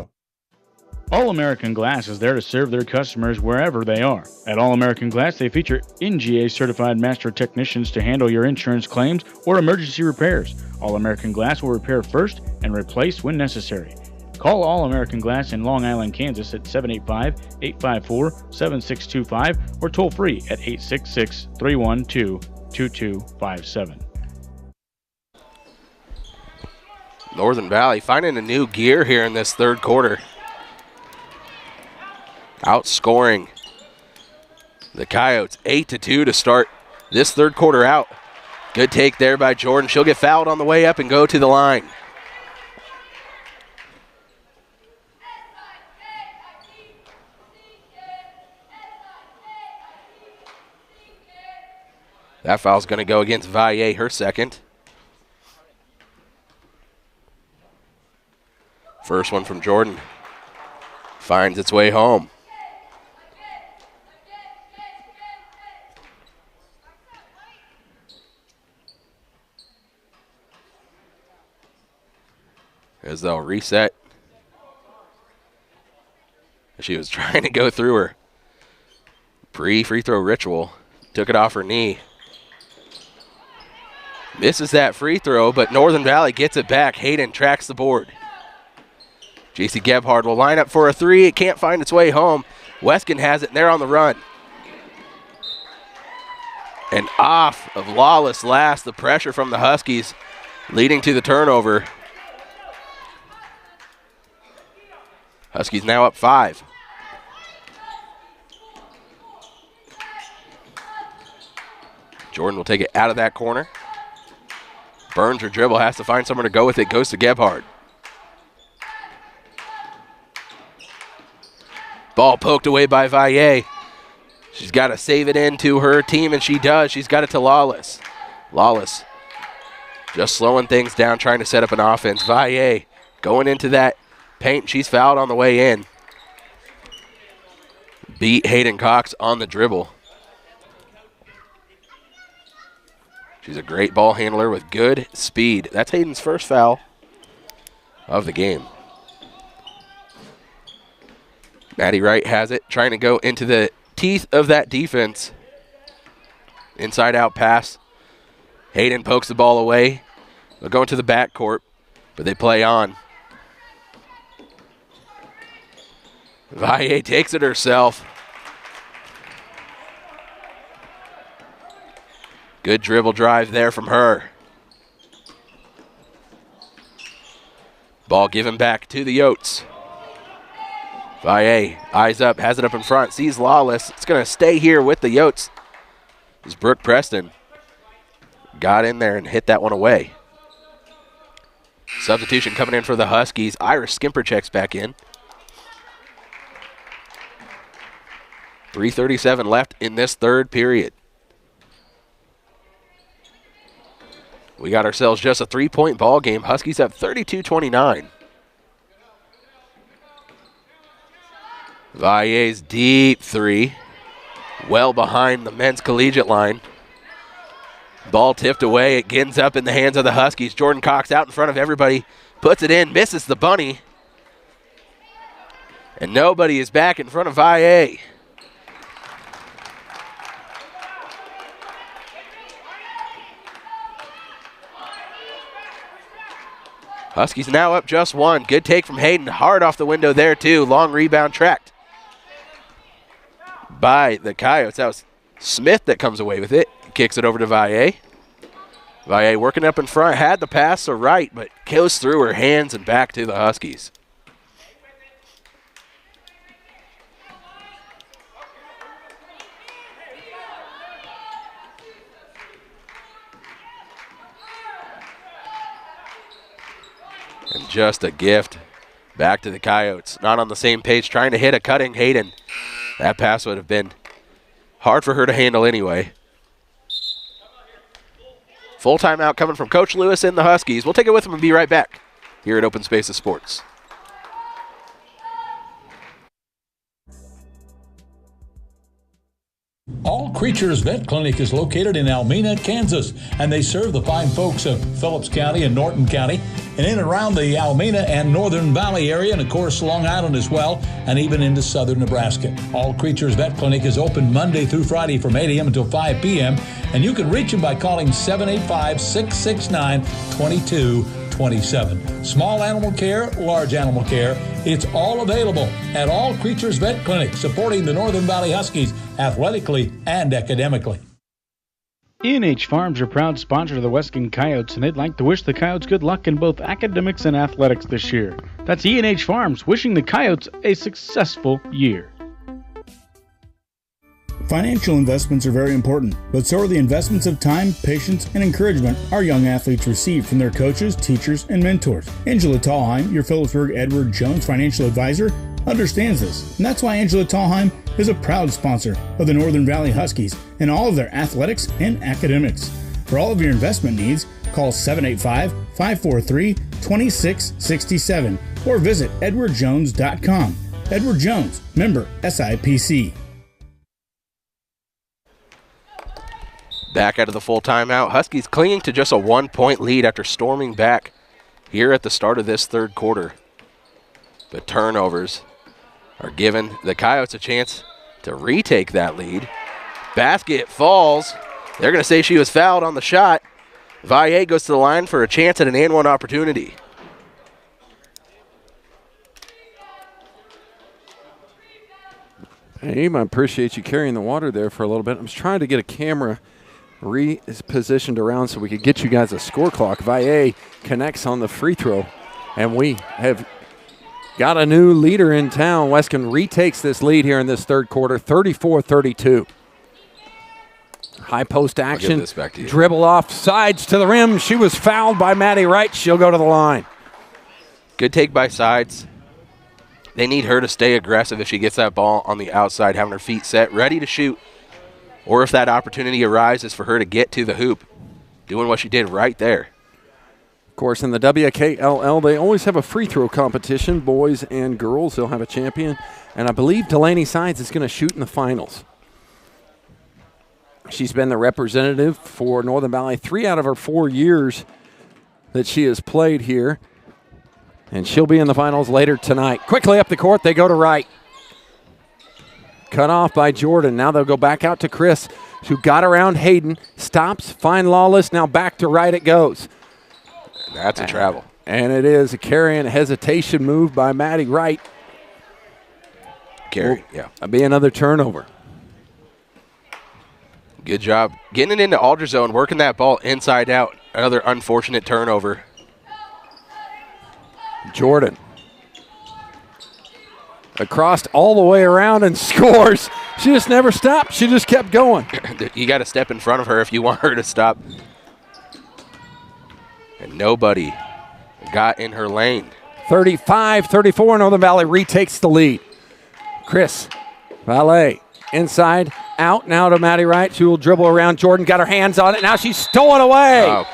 All American Glass is there to serve their customers wherever they are. At All American Glass, they feature NGA certified master technicians to handle your insurance claims or emergency repairs. All American Glass will repair first and replace when necessary. Call All American Glass in Long Island, Kansas at 785-854-7625 or toll free at 866-312-2257. Northern Valley finding a new gear here in this third quarter. Outscoring the Coyotes 8-2 to start this third quarter out. Good take there by Jordan. She'll get fouled on the way up and go to the line. That foul's going to go against Valle, her second. First one from Jordan finds its way home. As they'll reset. She was trying to go through her pre-free throw ritual. Took it off her knee. Misses that free throw, but Northern Valley gets it back. Hayden tracks the board. JC Gebhard will line up for a three. It can't find its way home. Weskan has it, and they're on the run. And off of Lawless last, the pressure from the Huskies leading to the turnover. Huskies now up 5. Jordan will take it out of that corner. Burns her dribble, has to find somewhere to go with it, goes to Gebhard. Ball poked away by Valle. She's got to save it into her team, and she does. She's got it to Lawless. Lawless just slowing things down, trying to set up an offense. Valle going into that paint. She's fouled on the way in. Beat Hayden Cox on the dribble. She's a great ball handler with good speed. That's Hayden's first foul of the game. Maddie Wright has it, trying to go into the teeth of that defense. Inside out pass. Hayden pokes the ball away. They'll go into the backcourt, but they play on. Valle takes it herself. Good dribble drive there from her. Ball given back to the Yotes. Valle, eyes up, has it up in front, sees Lawless. It's going to stay here with the Yotes. As Brooke Preston got in there and hit that one away. Substitution coming in for the Huskies. Iris Skimper checks back in. 3:37 left in this third period. We got ourselves just a 3-point ball game. Huskies have 32-29. Valle's deep three. Well behind the men's collegiate line. Ball tipped away. It ends up in the hands of the Huskies. Jordan Cox out in front of everybody. Puts it in. Misses the bunny. And nobody is back in front of Valle. Huskies now up just one. Good take from Hayden. Hard off the window there, too. Long rebound tracked by the Coyotes. That was Smith that comes away with it. Kicks it over to Valle. Valle working up in front. Had the pass to right, but goes through her hands and back to the Huskies. And just a gift back to the Coyotes. Not on the same page, trying to hit a cutting Hayden. That pass would have been hard for her to handle anyway. Full timeout coming from Coach Lewis and the Huskies. We'll take it with him and be right back here at Open Spaces Sports. All Creatures Vet Clinic is located in Almena, Kansas, and they serve the fine folks of Phillips County and Norton County, and in and around the Almena and Northern Valley area, and of course Long Island as well, and even into southern Nebraska. All Creatures Vet Clinic is open Monday through Friday from 8 a.m. until 5 p.m., and you can reach them by calling 785-669-2227. Small animal care, large animal care, it's all available at All Creatures Vet Clinic, supporting the Northern Valley Huskies athletically and academically. E&H Farms are proud sponsor of the Weskan Coyotes, and they'd like to wish the Coyotes good luck in both academics and athletics this year. That's E&H Farms wishing the Coyotes a successful year. Financial investments are very important, but so are the investments of time, patience, and encouragement our young athletes receive from their coaches, teachers, and mentors. Angela Tallheim, your Phillipsburg Edward Jones financial advisor, understands this, and that's why Angela Tallheim is a proud sponsor of the Northern Valley Huskies and all of their athletics and academics. For all of your investment needs, call 785-543-2667 or visit edwardjones.com. Edward Jones, member SIPC. Back out of the full timeout. Huskies clinging to just a 1-point lead after storming back here at the start of this third quarter. But turnovers are giving the Coyotes a chance to retake that lead. Basket falls. They're going to say she was fouled on the shot. Valle goes to the line for a chance at an and-one opportunity. Hey, I appreciate you carrying the water there for a little bit. I was trying to get a camera repositioned around so we could get you guys a score clock. Valle connects on the free throw, and we have got a new leader in town. Weskan retakes this lead here in this third quarter, 34-32. High post action, dribble off sides to the rim. She was fouled by Maddie Wright. She'll go to the line. Good take by Sides. They need her to stay aggressive if she gets that ball on the outside, having her feet set, ready to shoot. Or if that opportunity arises for her to get to the hoop, doing what she did right there. Of course, in the WKLL, they always have a free throw competition, boys and girls. They'll have a champion. And I believe Delaney Sides is going to shoot in the finals. She's been the representative for Northern Valley 3 out of her 4 years that she has played here. And she'll be in the finals later tonight. Quickly up the court, they go to Wright. Cut off by Jordan. Now they'll go back out to Chris, who got around Hayden, stops, find Lawless. Now back to Wright it goes. That's a travel. And it is a carry and hesitation move by Maddie Wright. Carry, yeah. That'll be another turnover. Good job getting it into Aldridge zone, working that ball inside out. Another unfortunate turnover. Jordan. Across all the way around and scores. She just never stopped. She just kept going. You got to step in front of her if you want her to stop. And nobody got in her lane. 35-34, Northern Valley retakes the lead. Chris Valle inside, out now to Maddie Wright. She will dribble around Jordan, got her hands on it. Now she's stolen away. Oh,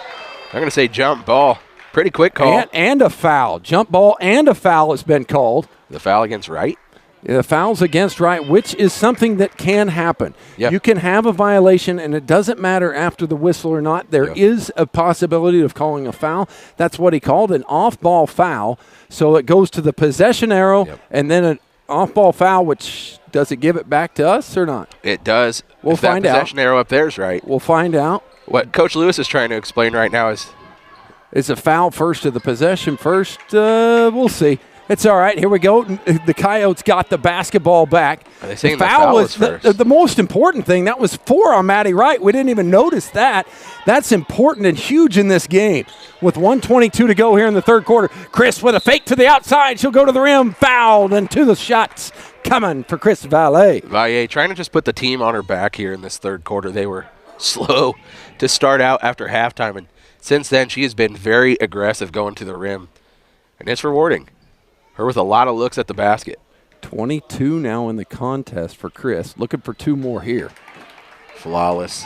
I'm going to say jump ball. Pretty quick call. And a foul. Jump ball and a foul has been called. The foul against Wright? The foul's against Wright, which is something that can happen. Yep. You can have a violation, and it doesn't matter after the whistle or not. There is a possibility of calling a foul. That's what he called an off-ball foul. So it goes to the possession arrow, and then an off-ball foul, which does it give it back to us or not? It does. We'll if find that out. Possession arrow up there is right. We'll find out. What Coach Lewis is trying to explain right now is a foul first to the possession first. We'll see. It's all right. Here we go. The Coyotes got the basketball back. Are they saying the foul was first? The most important thing. That was 4 on Maddie Wright. We didn't even notice that. That's important and huge in this game. With 1:22 to go here in the third quarter, Chris with a fake to the outside. She'll go to the rim, fouled, and to the shots coming for Chris Valle. Valle trying to just put the team on her back here in this third quarter. They were slow to start out after halftime, and since then she has been very aggressive going to the rim, and it's rewarding. Her with a lot of looks at the basket. 22 now in the contest for Chris. Looking for 2 more here. Flawless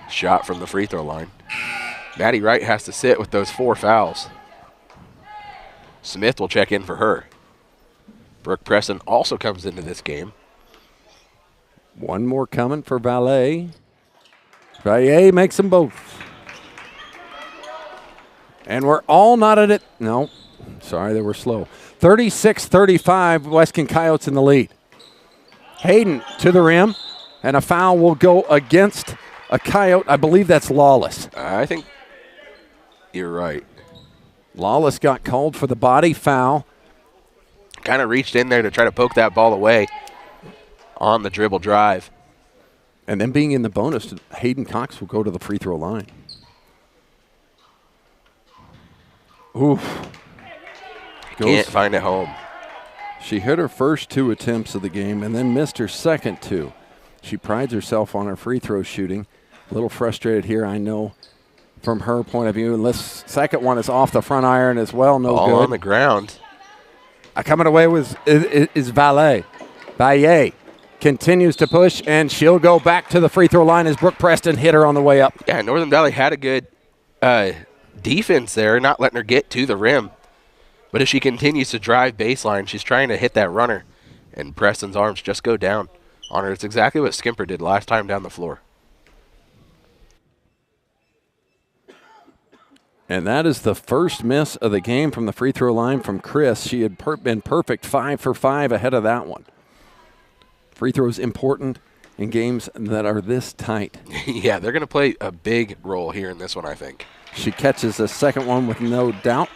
shot from the free throw line. Maddie Wright has to sit with those 4 fouls. Smith will check in for her. Brooke Preston also comes into this game. 1 more coming for Valle. Valle makes them both. And we're all not at it. No, sorry, they were slow. 36-35, Weskan Coyotes in the lead. Hayden to the rim, and a foul will go against a Coyote. I believe that's Lawless. I think you're right. Lawless got called for the body foul. Kind of reached in there to try to poke that ball away on the dribble drive. And then being in the bonus, Hayden Cox will go to the free throw line. Oof. Can't find it home. She hit her first 2 attempts of the game and then missed her second 2. She prides herself on her free throw shooting. A little frustrated here, I know, from her point of view. And this second one is off the front iron as well. No All good. on the ground. Coming away is Valle. Valle continues to push, and she'll go back to the free throw line as Brooke Preston hit her on the way up. Yeah, Northern Valley had a good defense there, not letting her get to the rim. But if she continues to drive baseline, she's trying to hit that runner, and Preston's arms just go down on her. It's exactly what Skimper did last time down the floor. And that is the first miss of the game from the free throw line from Chris. She had been perfect 5 for 5 ahead of that one. Free throws important in games that are this tight. Yeah, they're going to play a big role here in this one, I think. She catches the second one with no doubt.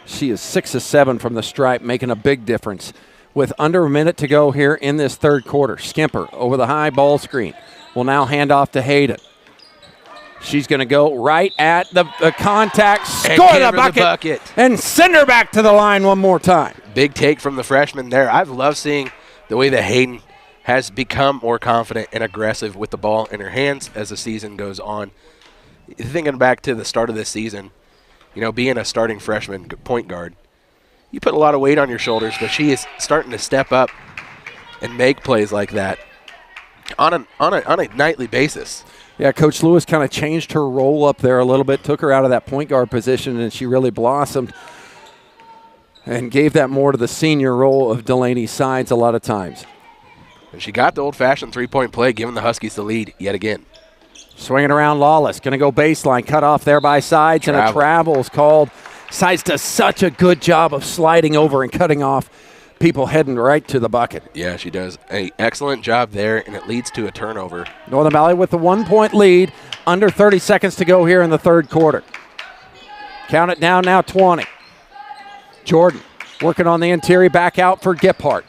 She is 6 of 7 from the stripe, making a big difference. With under a minute to go here in this third quarter, Skimper over the high ball screen will now hand off to Hayden. She's going to go right at the contact, score the bucket, and send her back to the line one more time. Big take from the freshman there. I've loved seeing the way that Hayden has become more confident and aggressive with the ball in her hands as the season goes on. Thinking back to the start of this season, you know, being a starting freshman point guard, you put a lot of weight on your shoulders, but she is starting to step up and make plays like that on a nightly basis. Yeah, Coach Lewis kind of changed her role up there a little bit, took her out of that point guard position, and she really blossomed and gave that more to the senior role of Delaney Sides a lot of times. And she got the old-fashioned three-point play, giving the Huskies the lead yet again. Swinging around Lawless, going to go baseline, cut off there by Sides, and a travel is called. Sides does such a good job of sliding over and cutting off people heading right to the bucket. Yeah, she does an excellent job there, and it leads to a turnover. Northern Valley with the 1-point lead, under 30 seconds to go here in the third quarter. Count it down now, 20. Jordan working on the interior, back out for Giphart.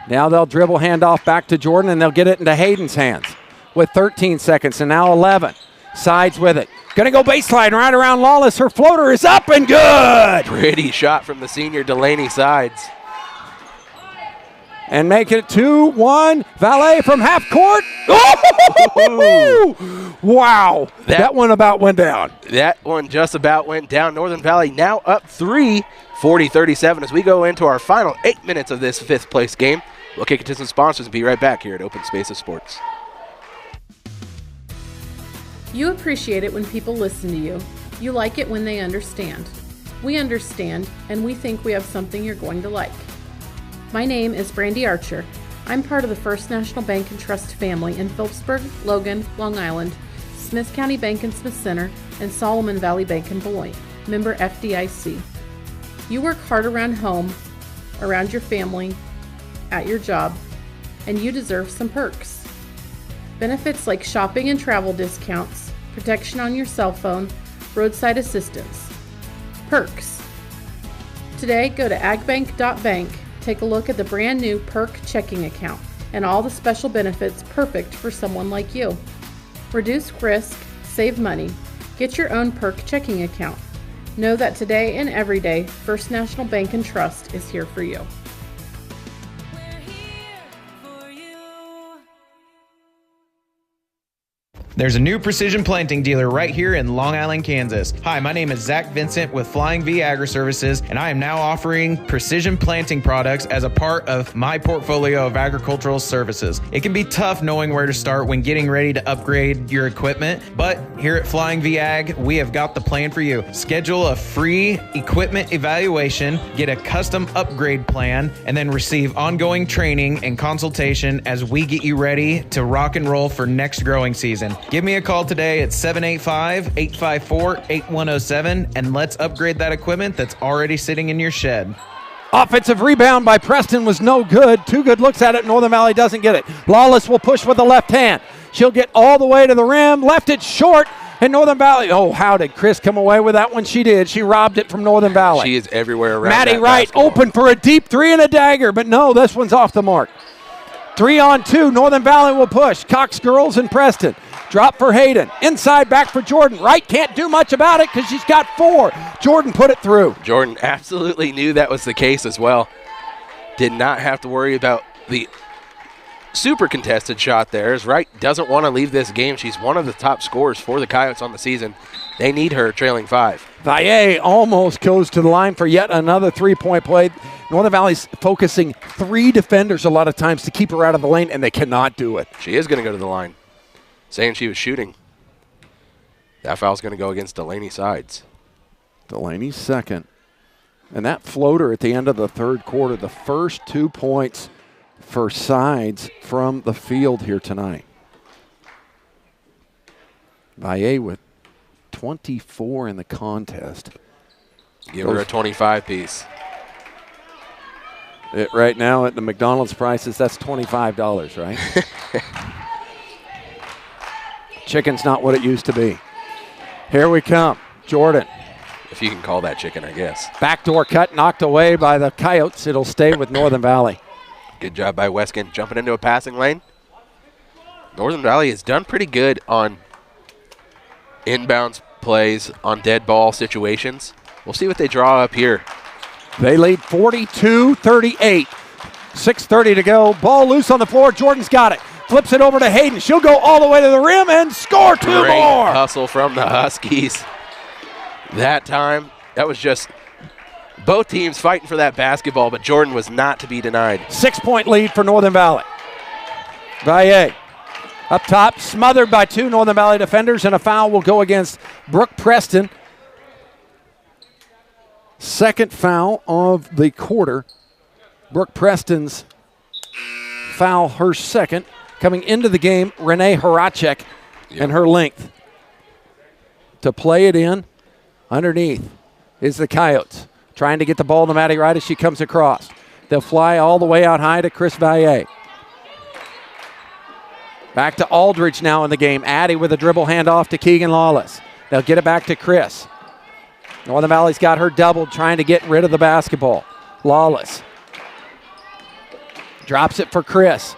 Now they'll dribble handoff back to Jordan, and they'll get it into Hayden's hands with 13 seconds, and now 11. Sides with it. Going to go baseline right around Lawless. Her floater is up and good. Pretty shot from the senior Delaney Sides. And make it 2-1. Valet from half court. Oh! Wow. That one about went down. That one just about went down. Northern Valley now up 3, 40-37 as we go into our final 8 minutes of this fifth place game. We'll kick it to some sponsors and be right back here at Open Spaces Sports. You appreciate it when people listen to you. You like it when they understand. We understand, and we think we have something you're going to like. My name is Brandy Archer. I'm part of the First National Bank and Trust family in Phillipsburg, Logan, Long Island, Smith County Bank and Smith Center, and Solomon Valley Bank and Beloit, member FDIC. You work hard around home, around your family, at your job, and you deserve some perks. Benefits like shopping and travel discounts, protection on your cell phone, roadside assistance. Perks. Today, go to agbank.bank, take a look at the brand new Perk checking account and all the special benefits perfect for someone like you. Reduce risk, save money, get your own Perk checking account. Know that today and every day, First National Bank and Trust is here for you. There's a new precision planting dealer right here in Long Island, Kansas. Hi, my name is Zach Vincent with Flying V Agri Services, and I am now offering precision planting products as a part of my portfolio of agricultural services. It can be tough knowing where to start when getting ready to upgrade your equipment, but here at Flying V Ag, we have got the plan for you. Schedule a free equipment evaluation, get a custom upgrade plan, and then receive ongoing training and consultation as we get you ready to rock and roll for next growing season. Give me a call today at 785-854-8107 and let's upgrade that equipment that's already sitting in your shed. Offensive rebound by Preston was no good. Two good looks at it. Northern Valley doesn't get it. Lawless will push with the left hand. She'll get all the way to the rim. Left it short. And Northern Valley, oh, how did Chris come away with that one? She did. She robbed it from Northern Valley. She is everywhere around. Maddie Wright open for a deep three and a dagger, but no, this one's off the mark. 3-on-2. Northern Valley will push. Cox girls and Preston. Drop for Hayden. Inside back for Jordan. Wright can't do much about it because she's got 4. Jordan put it through. Jordan absolutely knew that was the case as well. Did not have to worry about the super contested shot there, as Wright doesn't want to leave this game. She's one of the top scorers for the Coyotes on the season. They need her trailing 5. Valle almost goes to the line for yet another 3-point play. Northern Valley's focusing 3 defenders a lot of times to keep her out of the lane, and they cannot do it. She is going to go to the line, saying she was shooting. That foul's going to go against Delaney Sides. Delaney's second. And that floater at the end of the third quarter, the first 2 points for Sides from the field here tonight. Valle with 24 in the contest. Give her a 25 piece. Right now at the McDonald's prices, that's $25, right? Chicken's not what it used to be. Here we come. Jordan. If you can call that chicken, I guess. Backdoor cut knocked away by the Coyotes. It'll stay with Northern Valley. Good job by Weskan jumping into a passing lane. Northern Valley has done pretty good on inbounds plays, on dead ball situations. We'll see what they draw up here. They lead 42-38. 6:30 to go. Ball loose on the floor. Jordan's got it. Flips it over to Hayden. She'll go all the way to the rim and score two Great more. Hustle from the Huskies. That time, that was just both teams fighting for that basketball, but Jordan was not to be denied. 6-point lead for Northern Valley. Valle up top, smothered by two Northern Valley defenders, and a foul will go against Brooke Preston. Second foul of the quarter. Brooke Preston's foul, her second. Coming into the game, Renee Horacek and her length. To play it in, underneath is the Coyotes. Trying to get the ball to Maddie Wright as she comes across. They'll fly all the way out high to Chris Valle. Back to Aldridge now in the game. Addie with a dribble handoff to Keegan Lawless. They'll get it back to Chris. Northern Valley's got her doubled, trying to get rid of the basketball. Lawless drops it for Chris.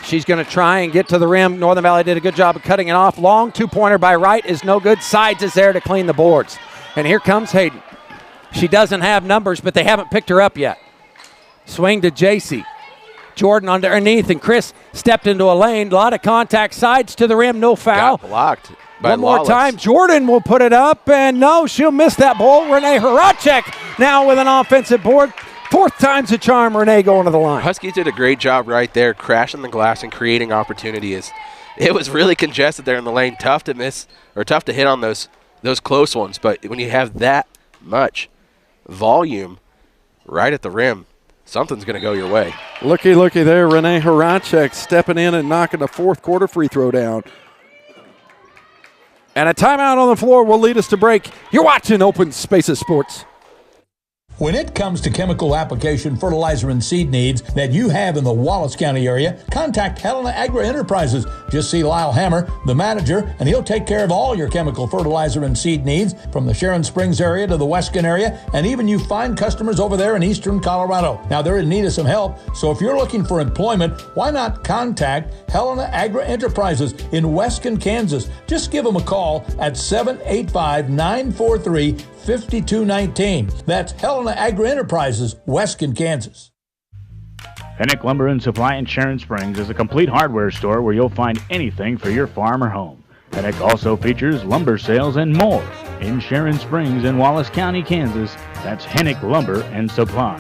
She's going to try and get to the rim. Northern Valley did a good job of cutting it off. Long two-pointer by Wright is no good. Sides is there to clean the boards. And here comes Hayden. She doesn't have numbers, but they haven't picked her up yet. Swing to JC. Jordan underneath, and Chris stepped into a lane. A lot of contact. Sides to the rim, no foul. Got blocked by One Lawless. more time. Jordan will put it up, and no, she'll miss that ball. Renee Horacek now with an offensive board. Fourth time's a charm. Renee going to the line. Huskies did a great job right there, crashing the glass and creating opportunities. It was really congested there in the lane. Tough to miss, or tough to hit on those close ones. But when you have that much volume right at the rim, something's going to go your way. Looky there. Renee Horacek stepping in and knocking the fourth quarter free throw down. And a timeout on the floor will lead us to break. You're watching Open Spaces Sports. When it comes to chemical application, fertilizer, and seed needs that you have in the Wallace County area, contact Helena Agri Enterprises. Just see Lyle Hammer, the manager, and he'll take care of all your chemical fertilizer and seed needs from the Sharon Springs area to the Weskan area, and even you find customers over there in eastern Colorado. Now, they're in need of some help, so if you're looking for employment, why not contact Helena Agri Enterprises in Weskan, Kansas? Just give them a call at 785-943-5219. That's Helena Agri Enterprises, Weskan, Kansas. Hennick Lumber and Supply in Sharon Springs is a complete hardware store where you'll find anything for your farm or home. Hennick also features lumber sales and more in Sharon Springs and Wallace County, Kansas. That's Hennick Lumber and Supply.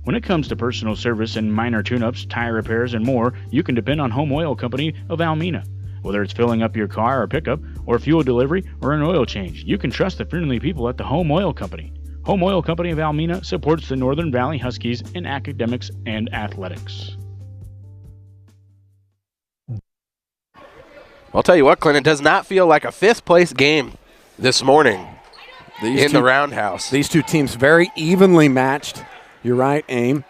When it comes to personal service and minor tune-ups, tire repairs, and more, you can depend on Home Oil Company of Almena. Whether it's filling up your car or pickup, or fuel delivery, or an oil change, you can trust the friendly people at the Home Oil Company. Home Oil Company of Almena supports the Northern Valley Huskies in academics and athletics. I'll tell you what, Clint, it does not feel like a fifth-place game this morning in the Roundhouse. These two teams very evenly matched. You're right, Aim.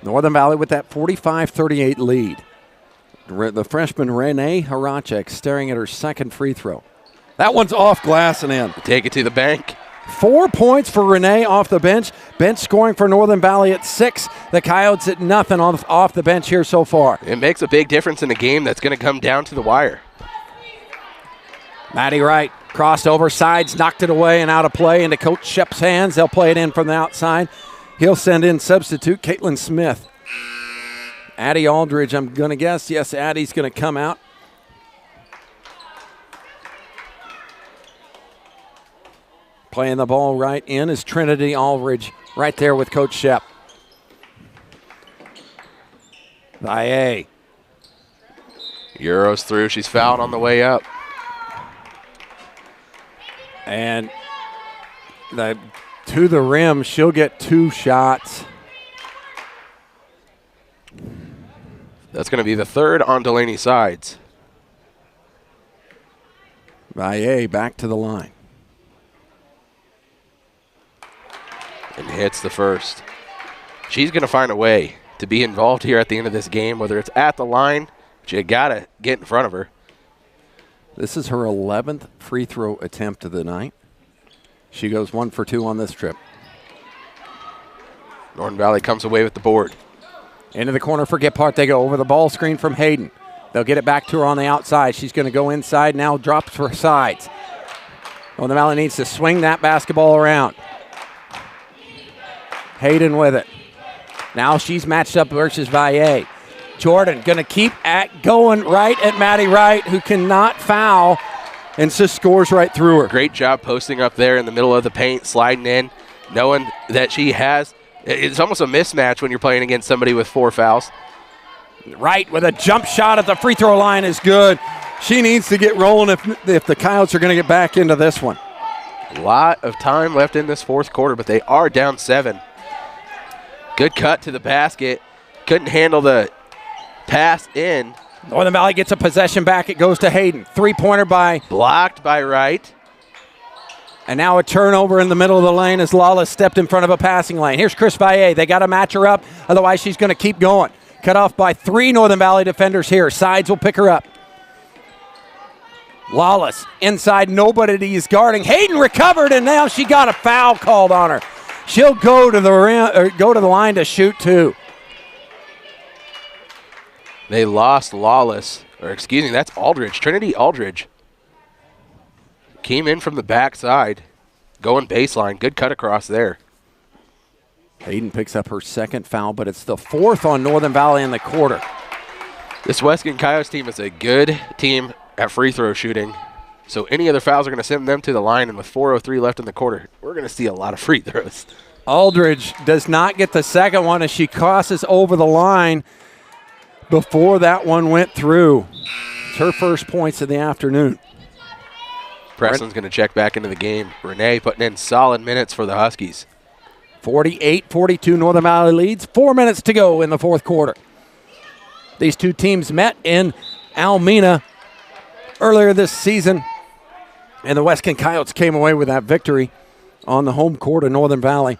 Northern Valley with that 45-38 lead. The freshman Renee Horacek staring at her second free throw. That one's off glass and in. Take it to the bank. 4 points for Renee off the bench. Bench scoring for Northern Valley at 6. The Coyotes at nothing off the bench here so far. It makes a big difference in a game that's going to come down to the wire. Maddie Wright crossed over sides, knocked it away and out of play into Coach Shep's hands. They'll play it in from the outside. He'll send in substitute Caitlin Smith. Addie Aldridge, I'm going to guess. Yes, Addie's going to come out. Playing the ball right in is Trinity Aldridge right there with Coach Shep. Valle. Euros through. She's fouled on the way up. And to the rim, she'll get 2 shots. That's going to be the third on Delaney Sides. Valle back to the line. and hits the first. She's going to find a way to be involved here at the end of this game, whether it's at the line, but you got to get in front of her. This is her 11th free throw attempt of the night. She goes 1 for 2 on this trip. Northern Valley comes away with the board. Into the corner for Gephardt. They go over the ball screen from Hayden. They'll get it back to her on the outside. She's going to go inside now, drops for sides. Northern Valley needs to swing that basketball around. Hayden with it. Now she's matched up versus Valle. Jordan going to keep going right at Maddie Wright, who cannot foul, and just scores right through her. Great job posting up there in the middle of the paint, sliding in, knowing that she has. It's almost a mismatch when you're playing against somebody with 4 fouls. Wright with a jump shot at the free throw line is good. She needs to get rolling if the Coyotes are going to get back into this one. A lot of time left in this fourth quarter, but they are down 7. Good cut to the basket. Couldn't handle the pass in. Northern Valley gets a possession back. It goes to Hayden. Three-pointer blocked by Wright. And now a turnover in the middle of the lane as Lawless stepped in front of a passing lane. Here's Chris Valle. They got to match her up. Otherwise, she's going to keep going. Cut off by 3 Northern Valley defenders here. Sides will pick her up. Lawless inside. Nobody is guarding. Hayden recovered, and now she got a foul called on her. She'll go to the rim, or go to the line to shoot 2. They lost Lawless, or excuse me, that's Aldridge. Trinity Aldridge came in from the backside, going baseline. Good cut across there. Hayden picks up her second foul, but it's the 4th on Northern Valley in the quarter. This Weskan Coyotes team is a good team at free throw shooting. So any other fouls are going to send them to the line, and with 4:03 left in the quarter, we're going to see a lot of free throws. Aldridge does not get the second one as she crosses over the line before that one went through. It's her first points of the afternoon. Preston's going to check back into the game. Renee putting in solid minutes for the Huskies. 48-42 Northern Valley leads. 4 minutes to go in the fourth quarter. These two teams met in Almena earlier this season, and the Weskan Coyotes came away with that victory on the home court of Northern Valley.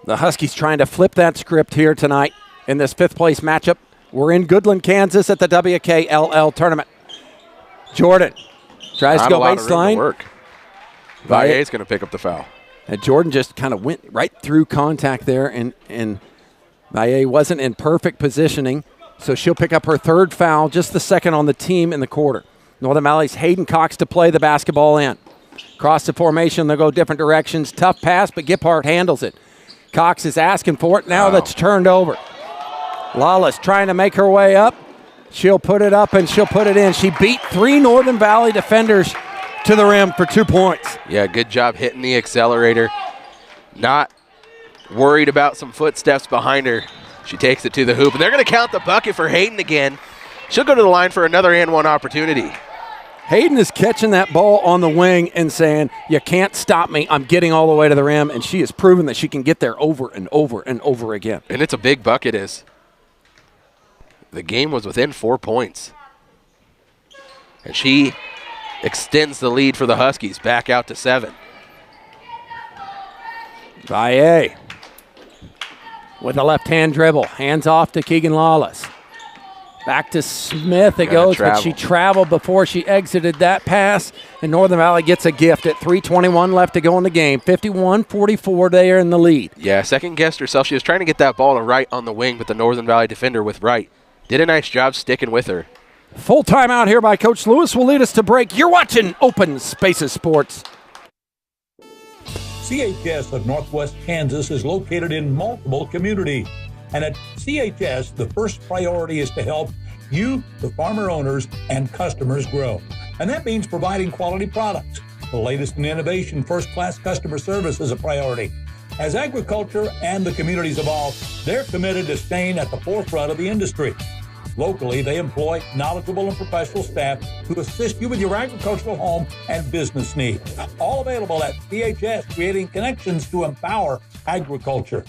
The Huskies trying to flip that script here tonight in this 5th place matchup. We're in Goodland, Kansas at the WKLL tournament. Jordan tries to go baseline. Valle's going to pick up the foul. And Jordan just kind of went right through contact there, and Valle wasn't in perfect positioning, so she'll pick up her 3rd foul, just the 2nd on the team in the quarter. Northern Valley's Hayden Cox to play the basketball in. Cross the formation, they'll go different directions. Tough pass, but Gephardt handles it. Cox is asking for it. Now that's turned over. Lawless trying to make her way up. She'll put it up and she'll put it in. She beat 3 Northern Valley defenders to the rim for 2 points. Yeah, good job hitting the accelerator. Not worried about some footsteps behind her. She takes it to the hoop, and they're going to count the bucket for Hayden again. She'll go to the line for another and 1 opportunity. Hayden is catching that ball on the wing and saying, you can't stop me. I'm getting all the way to the rim, and she has proven that she can get there over and over and over again. And it's a big bucket. The game was within 4 points. And she extends the lead for the Huskies back out to 7. Valle with a left-hand dribble. Hands off to Keegan Lawless. Back to Smith it goes, but she traveled before she exited that pass, and Northern Valley gets a gift at 3:21 left to go in the game. 51-44, they are in the lead. Yeah, second-guessed herself. She was trying to get that ball to Wright on the wing, but the Northern Valley defender with Wright did a nice job sticking with her. Full timeout here by Coach Lewis will lead us to break. You're watching Open Spaces Sports. CHS of Northwest Kansas is located in multiple communities. And at CHS, the first priority is to help you, the farmer owners, and customers grow. And that means providing quality products. The latest in innovation, first-class customer service is a priority. As agriculture and the communities evolve, they're committed to staying at the forefront of the industry. Locally, they employ knowledgeable and professional staff to assist you with your agricultural home and business needs. All available at CHS, creating connections to empower agriculture.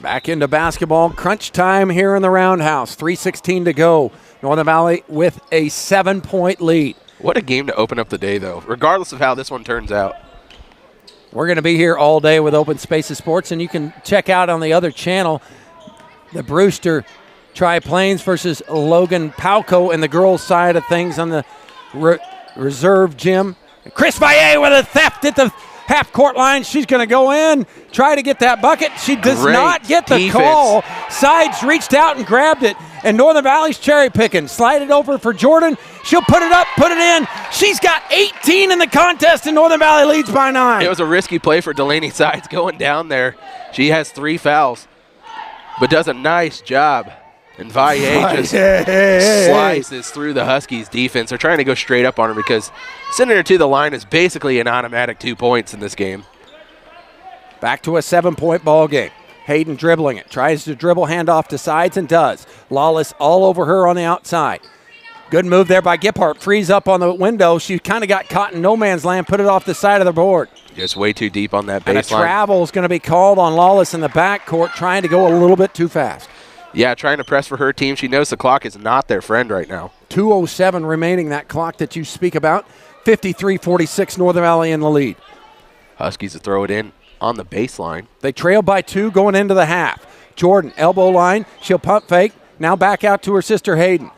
Back into basketball. Crunch time here in the Roundhouse. 3:16 to go. Northern Valley with a 7-point lead. What a game to open up the day, though, regardless of how this one turns out. We're going to be here all day with Open Spaces Sports, and you can check out on the other channel the Brewster Tri-Plains versus Logan Palco and the girls' side of things on the reserve gym. Chris Valle with a theft at the half-court line. She's going to go in, try to get that bucket. She does not get the call. Sides reached out and grabbed it, and Northern Valley's cherry-picking. Slide it over for Jordan. She'll put it up, put it in. She's got 18 in the contest, and Northern Valley leads by 9. It was a risky play for Delaney Sides going down there. She has 3 fouls, but does a nice job. And Valle just slices through the Huskies' defense. They're trying to go straight up on her because sending her to the line is basically an automatic 2 points in this game. Back to a 7-point ball game. Hayden dribbling it. Tries to dribble handoff to Sides and does. Lawless all over her on the outside. Good move there by Giphart. Frees up on the window. She kind of got caught in no man's land, put it off the side of the board. Just way too deep on that baseline. And a travel is going to be called on Lawless in the backcourt, trying to go a little bit too fast. Yeah, trying to press for her team. She knows the clock is not their friend right now. 2:07 remaining, that clock that you speak about. 53-46, Northern Valley in the lead. Huskies to throw it in on the baseline. They trail by 2 going into the half. Jordan, elbow line. She'll pump fake. Now back out to her sister Hayden.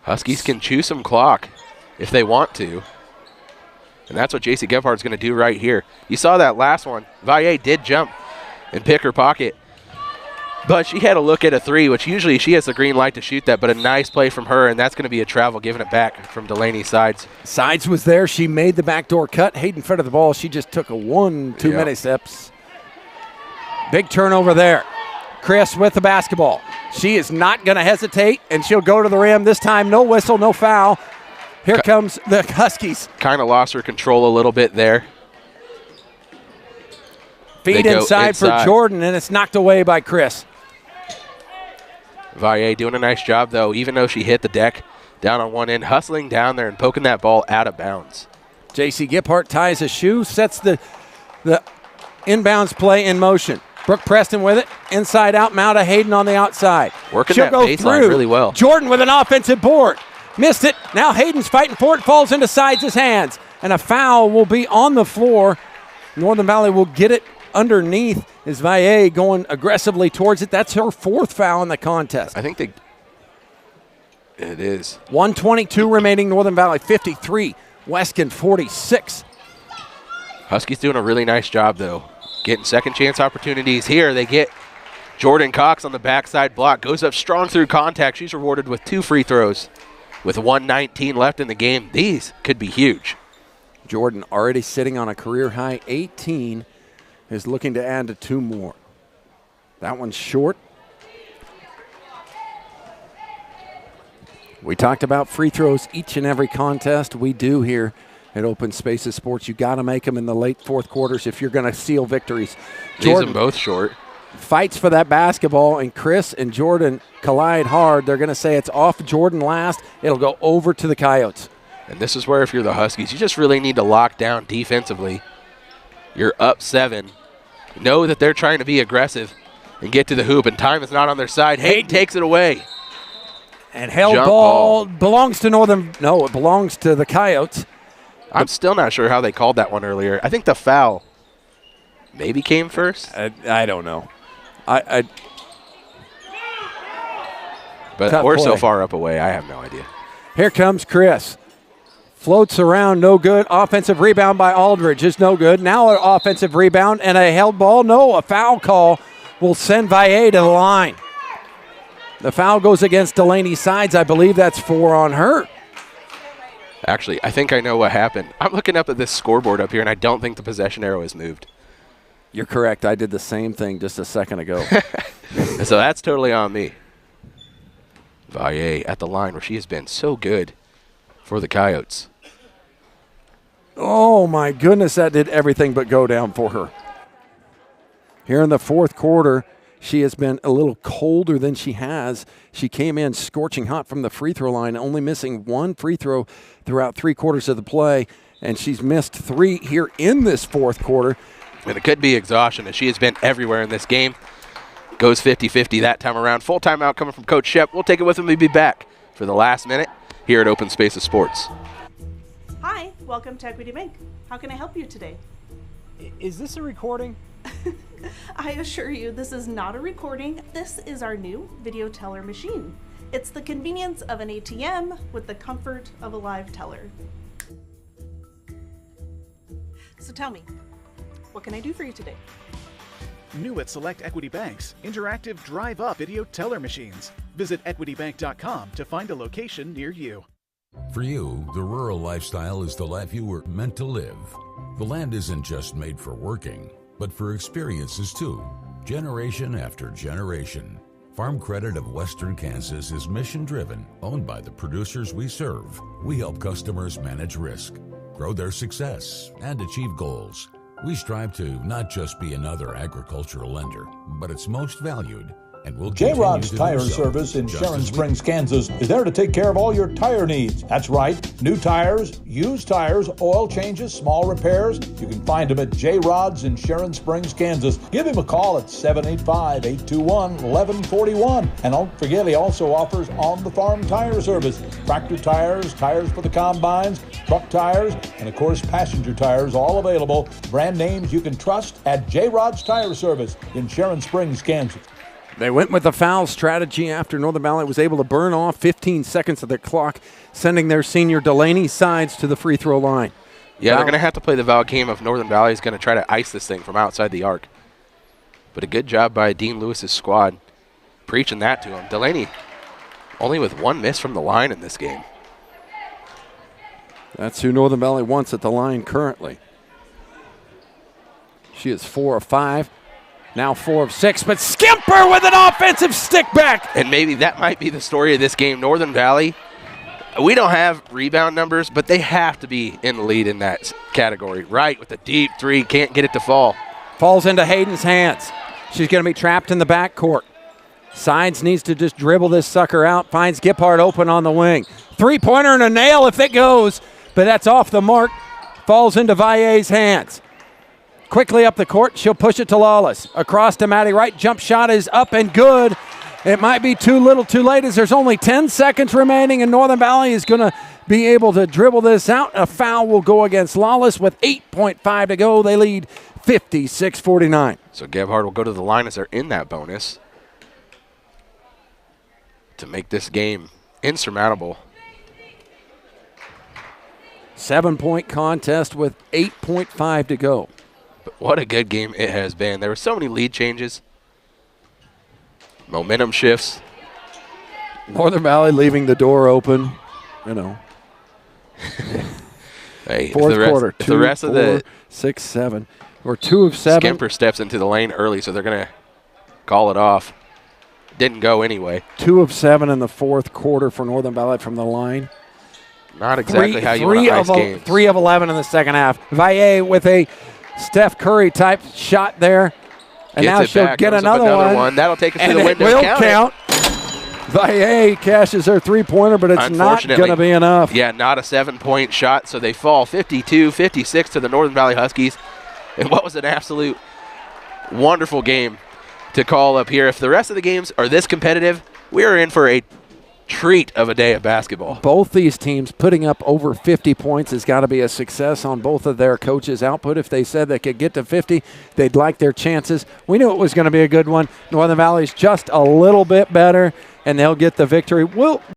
Huskies can chew some clock if they want to. And that's what J.C. Gebhardt's going to do right here. You saw that last one. Valle did jump and pick her pocket. But she had a look at a 3, which usually she has the green light to shoot that, but a nice play from her, and that's going to be a travel, giving it back from Delaney Sides. Sides was there. She made the backdoor cut. Hayden in front of the ball. She just took a 1 too many steps. Big turnover there. Chris with the basketball. She is not going to hesitate, and she'll go to the rim. This time, no whistle, no foul. Here comes the Huskies. Kind of lost her control a little bit there. Feed inside for Jordan, and it's knocked away by Chris. Valle doing a nice job, though, even though she hit the deck down on one end, hustling down there and poking that ball out of bounds. J.C. Giphart ties a shoe, sets the inbounds play in motion. Brooke Preston with it, inside out, Mount Hayden on the outside. Working that baseline really well. Jordan with an offensive board. Missed it. Now Hayden's fighting for it, falls into Sides' hands. And a foul will be on the floor. Northern Valley will get it underneath. Is Valle going aggressively towards it? That's her 4th foul in the contest. I think it is. 1:22 remaining, Northern Valley 53, Weskan 46. Huskies doing a really nice job, though. Getting second chance opportunities here. They get Jordan Cox on the backside block. Goes up strong through contact. She's rewarded with 2 free throws. With 1:19 left in the game, these could be huge. Jordan already sitting on a career high 18. Is looking to add to 2 more. That one's short. We talked about free throws each and every contest. We do here at Open Spaces Sports. You got to make them in the late 4th quarters if you're going to seal victories. Leaves them both short. Fights for that basketball, and Chris and Jordan collide hard. They're going to say it's off Jordan last. It'll go over to the Coyotes. And this is where, if you're the Huskies, you just really need to lock down defensively. You're up 7. Know that they're trying to be aggressive and get to the hoop, and time is not on their side. Hayden takes it away. And held ball belongs to it belongs to the Coyotes. I'm still not sure how they called that one earlier. I think the foul maybe came first. I don't know. But we're so far up away, I have no idea. Here comes Chris. Floats around, no good. Offensive rebound by Aldridge is no good. Now an offensive rebound and a held ball. No, a foul call will send Valle to the line. The foul goes against Delaney Sides. I believe that's 4 on her. Actually, I think I know what happened. I'm looking up at this scoreboard up here, and I don't think the possession arrow is moved. You're correct. I did the same thing just a second ago. So that's totally on me. Valle at the line where she has been so good for the Coyotes. Oh, my goodness, that did everything but go down for her. Here in the 4th quarter, she has been a little colder than she has. She came in scorching hot from the free throw line, only missing 1 free throw throughout 3 quarters of the play, and she's missed 3 here in this 4th quarter. And it could be exhaustion, as she has been everywhere in this game. goes 50-50 that time around. Full timeout coming from Coach Shep. We'll take it with him. We'll be back for the last minute here at Open Spaces Sports. Hi, welcome to Equity Bank. How can I help you today? Is this a recording? I assure you, this is not a recording. This is our new video teller machine. It's the convenience of an ATM with the comfort of a live teller. So tell me, what can I do for you today? New at select Equity Banks, interactive drive-up video teller machines. Visit equitybank.com to find a location near you. For you, the rural lifestyle is the life you were meant to live. The land isn't just made for working, but for experiences too, generation after generation. Farm Credit of Western Kansas is mission-driven, owned by the producers we serve. We help customers manage risk, grow their success, and achieve goals. We strive to not just be another agricultural lender, but its most valued, and we'll continue J-Rod's to Tire do so, Service in just Sharon as we- Springs, Kansas is there to take care of all your tire needs. That's right. New tires, used tires, oil changes, small repairs. You can find him at J-Rod's in Sharon Springs, Kansas. Give him a call at 785-821-1141. And don't forget, he also offers on-the-farm tire service. Tractor tires, tires for the combines, truck tires, and of course passenger tires, all available. Brand names you can trust at J-Rod's Tire Service in Sharon Springs, Kansas. They went with the foul strategy after Northern Valley was able to burn off 15 seconds of the clock, sending their senior Delaney Sides to the free throw line. Yeah, they're going to have to play the foul game if Northern Valley is going to try to ice this thing from outside the arc. But a good job by Dean Lewis's squad preaching that to him. Delaney only with one miss from the line in this game. That's who Northern Valley wants at the line currently. She is 4 of 5. Now 4 of 6, but Skimper with an offensive stick back. And maybe that might be the story of this game. Northern Valley, we don't have rebound numbers, but they have to be in the lead in that category. Right, with the deep three, can't get it to fall. Falls into Hayden's hands. She's going to be trapped in the backcourt. Sides needs to just dribble this sucker out, finds Gippard open on the wing. Three-pointer and a nail if it goes, but that's off the mark. Falls into Valle's hands. Quickly up the court, she'll push it to Lawless. Across to Maddie Wright, jump shot is up and good. It might be too little too late as there's only 10 seconds remaining and Northern Valley is going to be able to dribble this out. A foul will go against Lawless with 8.5 to go. They lead 56-49. So Gebhardt will go to the line as they're in that bonus to make this game insurmountable. 7-point contest with 8.5 to go. But what a good game it has been. There were so many lead changes, momentum shifts. Northern Valley leaving the door open, you know. Hey, Fourth quarter, 2, the rest 4, of the 6, 7. We're 2 of 7. Skimper steps into the lane early, so they're going to call it off. Didn't go anyway. 2 of 7 in the fourth quarter for Northern Valley from the line. Not exactly how you want to ice games. 3 of 11 in the second half. Valle with a Steph Curry type shot there. And Gets now it she'll back, get comes up another one. That'll take us to And the it window. will count. Valle cashes her three-pointer, but it's not going to be enough. Yeah, not a 7-point shot, so they fall 52-56 to the Northern Valley Huskies. And what was an absolute wonderful game to call up here. If the rest of the games are this competitive, we are in for a treat of a day of basketball. Both these teams putting up over 50 points has got to be a success on both of their coaches' output. If they said they could get to 50, they'd like their chances. We knew it was going to be a good one. Northern Valley's just a little bit better, and they'll get the victory.